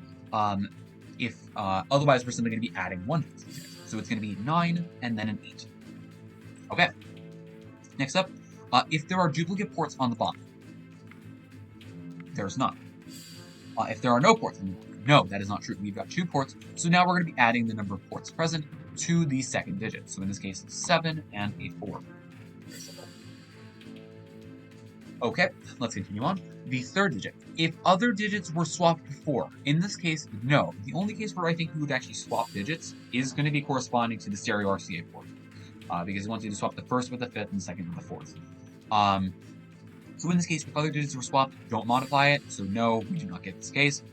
otherwise, we're simply going to be adding 1 to this. So it's going to be 9 and then an 8. Okay. Next up, if there are duplicate ports on the bottom, there's none. If there are no ports on the bottom, no, that is not true. We've got 2 ports, so now we're going to be adding the number of ports present to the second digit. So in this case, 7 and a 4. Very simple. Okay, let's continue on. The third digit. If other digits were swapped before, in this case, no. The only case where I think we would actually swap digits is going to be corresponding to the stereo RCA port. Because it wants you to swap the first with the fifth and the second with the fourth. So in this case, if other digits were swapped, don't modify it. So no, we do not get this case.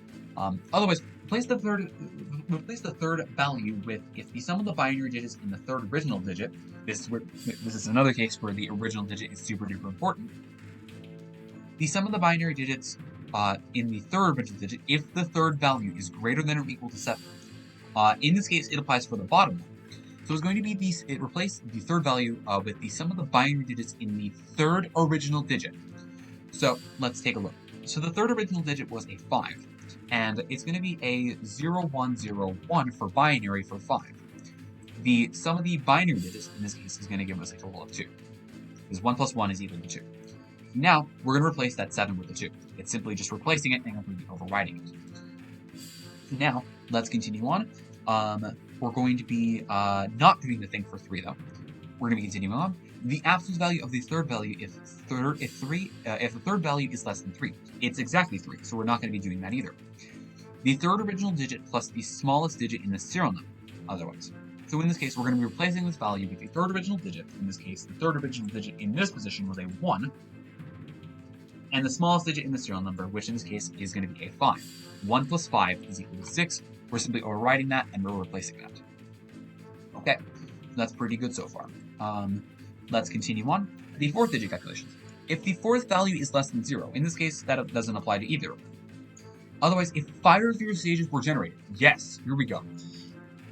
Otherwise, replace the third value with if the sum of the binary digits in the third original digit. This is another case where the original digit is super duper important. The sum of the binary digits in the third original digit, if the third value is greater than or equal to 7. In this case, it applies for the bottom one. So it's going to be it replaced the third value with the sum of the binary digits in the third original digit. So let's take a look. So the third original digit was a 5, and it's going to be a 0101 for binary for 5. The sum of the binary digits in this case is going to give us a total of 2, because 1 plus 1 is equal to 2. Now we're going to replace that 7 with the 2. It's simply just replacing it and I'm going to be overriding it. Now let's continue on. We're going to be not doing the thing for 3 though. We're going to be continuing on. The absolute value of the third value if the third value is less than 3. It's exactly 3, so we're not going to be doing that either. The third original digit plus the smallest digit in the serial number, otherwise. So in this case, we're going to be replacing this value with the third original digit. In this case, the third original digit in this position was a 1, and the smallest digit in the serial number, which in this case is going to be a 5. 1 plus 5 is equal to 6. We're simply overriding that, and we're replacing that. Okay, that's pretty good so far. Let's continue on. The fourth digit calculations. If the fourth value is less than 0, in this case, that doesn't apply to either. Otherwise, if 5 or fewer stages were generated, yes, here we go.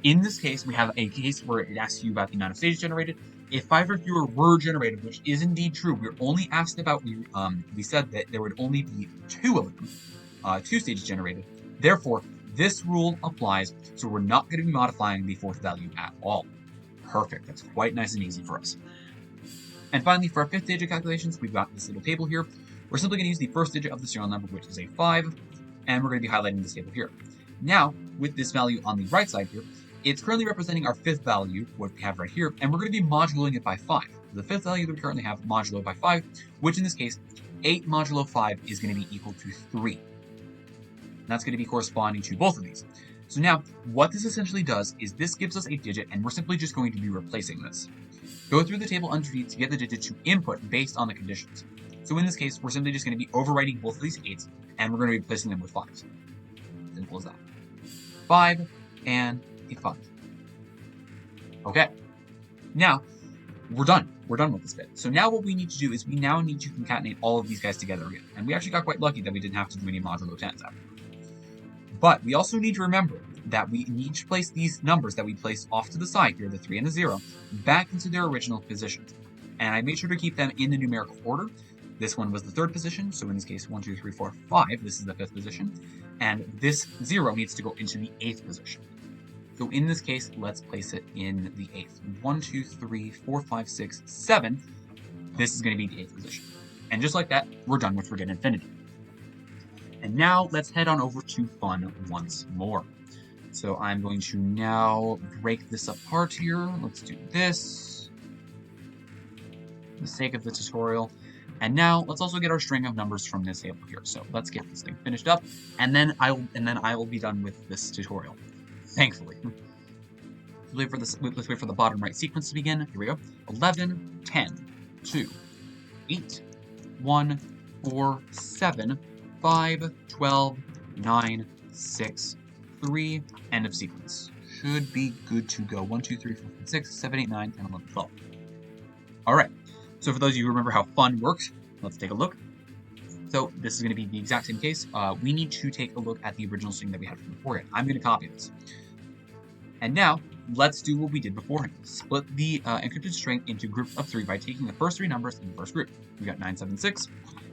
In this case, we have a case where it asks you about the amount of stages generated. If 5 or fewer were generated, which is indeed true, we're only asked about, we said that there would only be 2 of them, 2 stages generated. Therefore, this rule applies, so we're not going to be modifying the fourth value at all. Perfect, that's quite nice and easy for us. And finally, for our fifth digit calculations, we've got this little table here. We're simply going to use the first digit of the serial number, which is a 5, and we're going to be highlighting this table here. Now, with this value on the right side here, it's currently representing our fifth value, what we have right here, and we're going to be moduloing it by 5. The fifth value that we currently have modulo by 5, which in this case, 8 modulo 5 is going to be equal to 3. And that's going to be corresponding to both of these. So now, what this essentially does is this gives us a digit, and we're simply just going to be replacing this. Go through the table underneath to get the digit to input based on the conditions. So in this case, we're simply just going to be overwriting both of these 8s, and we're going to be replacing them with 5s. Simple as that. 5 and a 5. Okay. Now, we're done. We're done with this bit. So now what we need to do is we now need to concatenate all of these guys together again. And we actually got quite lucky that we didn't have to do any modulo 10s after. But we also need to remember that we need to place these numbers that we placed off to the side here, the 3 and the 0, back into their original positions. And I made sure to keep them in the numerical order. This one was the third position, so in this case, 1, 2, 3, 4, 5, this is the fifth position. And this 0 needs to go into the 8th position. So in this case, let's place it in the 8th. 1, 2, 3, 4, 5, 6, 7. This is going to be the 8th position. And just like that, we're done with Forget Infinity. And now let's head on over to fun once more. So I'm going to now break this apart here. Let's do this for the sake of the tutorial. And now let's also get our string of numbers from this table here. So let's get this thing finished up, and then I will be done with this tutorial. Thankfully. Let's wait for the bottom right sequence to begin. Here we go. 11, 10, 2, 8, 1, 4, 7, 5, 12, 9, 6, 3, end of sequence. Should be good to go. 1, 2, 3, 4, 5, 6, 7, 8, 9, 10, 11, 12. Alright, so for those of you who remember how fun works, let's take a look. though this is going to be the exact same case, we need to take a look at the original string that we had from beforehand. I'm going to copy this. And now, let's do what we did beforehand. Split the encrypted string into groups of 3 by taking the first 3 numbers in the first group. We got 976.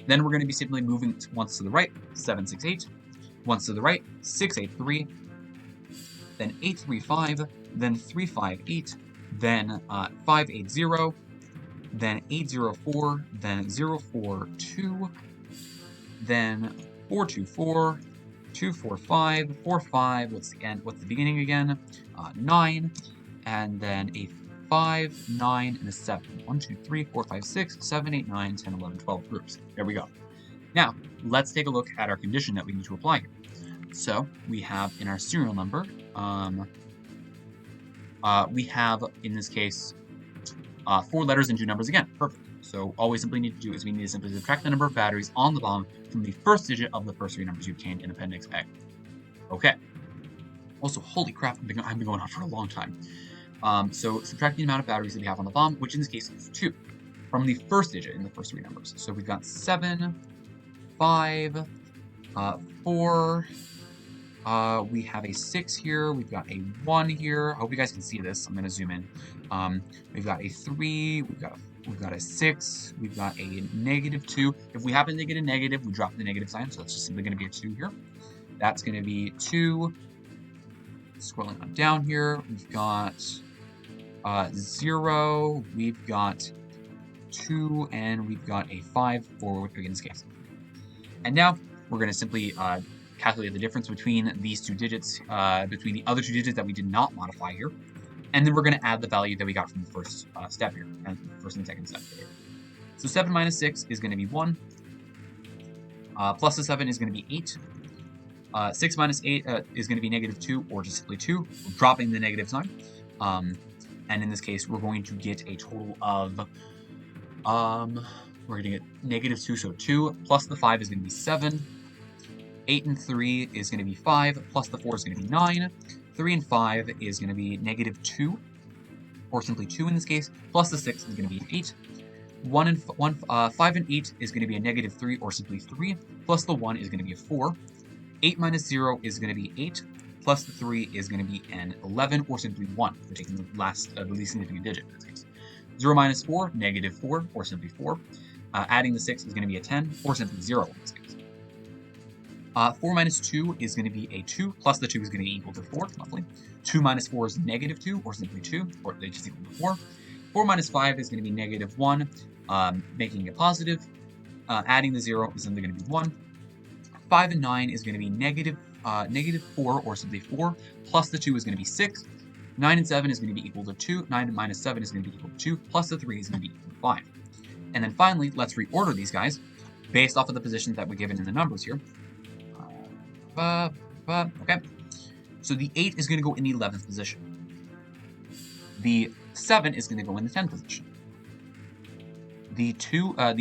Then we're going to be simply moving once to the right, 768. Once to the right, 683. Then 835. Then 358. Then 580. Then 804. Then 042. Then 424. 245, 45, what's the beginning again? 9, and then a 5, 9, and a 7. 1, 2, 3, 4, 5, 6, 7, 8, 9, 10, 11, 12 groups. There we go. Now, let's take a look at our condition that we need to apply here. So, we have in our serial number, we have, in this case, 4 letters and 2 numbers again. Perfect. So all we simply need to do is we need to simply subtract the number of batteries on the bomb from the first digit of the first 3 numbers you obtained in Appendix A. Okay. Also, holy crap, I've been going on for a long time. So subtract the amount of batteries that we have on the bomb, which in this case is 2, from the first digit in the first 3 numbers. So we've got 7, 5, 4, we have a 6 here, we've got a 1 here. I hope you guys can see this. I'm going to zoom in. We've got a 3, we've got a 6, we've got a -2. If we happen to get a negative, we drop the negative sign, so it's just simply going to be a 2 here. That's going to be 2. Scrolling on down here, we've got 0, we've got 2, and we've got a 5 for in this case. And now we're going to simply calculate the difference between these 2 digits, between the other 2 digits that we did not modify here. And then we're going to add the value that we got from the first step here, and first and second step here. So 7 minus 6 is going to be 1. Plus the 7 is going to be 8. 6 minus 8 is going to be -2, or just simply 2, dropping the negative sign. And in this case, we're going to get a total of, we're going to get -2, so 2, plus the 5 is going to be 7. 8 and 3 is going to be 5, plus the 4 is going to be 9. 3 and 5 is going to be -2, or simply 2 in this case, plus the 6 is going to be 8. 5 and 8 is going to be a -3, or simply 3, plus the 1 is going to be a 4. 8 minus 0 is going to be 8, plus the 3 is going to be an 11, or simply 1, for taking the least significant digit in this case. 0 minus 4, -4, or simply 4. Adding the 6 is going to be a 10, or simply 0 in this case. 4 minus 2 is going to be a 2, plus the 2 is going to be equal to 4, lovely. 2 minus 4 is -2, or simply 2, or they just equal to 4. 4 minus 5 is going to be -1, making it positive. Adding the 0 is simply going to be 1. 5 and 9 is going to be -4, or simply 4, plus the 2 is going to be 6. 9 and 7 is going to be equal to 2. 9 minus 7 is going to be equal to 2, plus the 3 is going to be equal to 5. And then finally, let's reorder these guys based off of the positions that were given in the numbers here. Okay. So the 8 is going to go in the 11th position. The 7 is going to go in the 10th position. The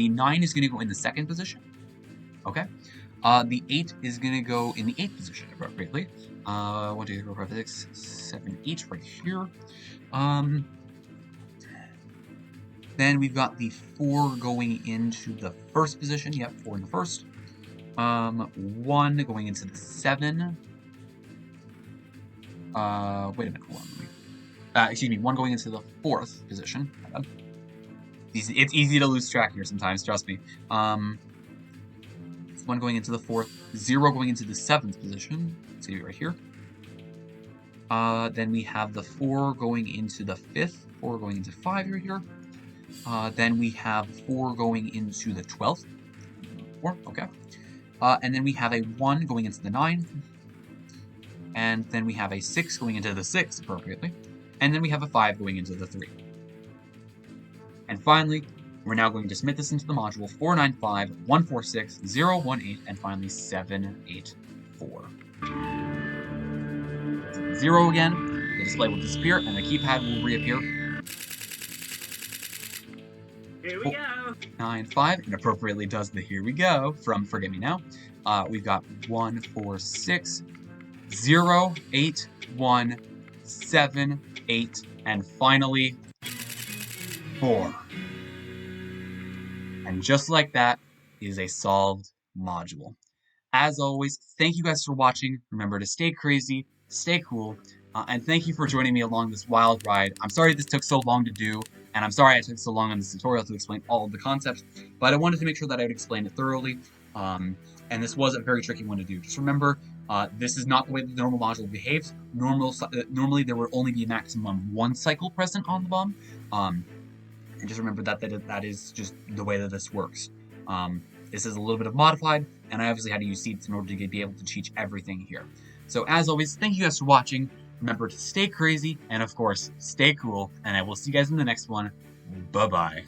9 is going to go in the 2nd position. Okay. The 8 is going to go in the 8th position appropriately. 1, 2, 3, 4, 5, 6, 7, 8 right here. Then we've got the 4 going into the 1st position. Yep, 4 in the 1st. 1 going into the 7. Wait a minute, hold on. Excuse me, 1 going into the 4th position. It's easy to lose track here sometimes, trust me. 1 going into the 4th, 0 going into the 7th position. See it right here. Then we have the 4 going into the 5th, 4 going into 5 right here. Then we have 4 going into the 12th. 4, okay. And then we have a 1 going into the 9. And then we have a 6 going into the 6, appropriately. And then we have a 5 going into the 3. And finally, we're now going to submit this into the module 495, 146, 018, and finally 784. 0 again, the display will disappear, and the keypad will reappear. Here we go. 9, 5, and appropriately does the here we go from Forget Me Now. We've got 1, 4, 6, 0, 8, 1, 7, 8, and finally 4. And just like that is a solved module. As always, thank you guys for watching. Remember to stay crazy, stay cool, and thank you for joining me along this wild ride. I'm sorry this took so long to do, and I'm sorry I took so long on this tutorial to explain all of the concepts, but I wanted to make sure that I would explain it thoroughly, and this was a very tricky one to do. Just remember, this is not the way the normal module behaves. Normally, there will only be maximum one cycle present on the bomb, and just remember that is just the way that this works. This is a little bit of modified, and I obviously had to use seeds in order to be able to teach everything here. So as always, thank you guys for watching. Remember to stay crazy, and of course, stay cool, and I will see you guys in the next one. Bye-bye.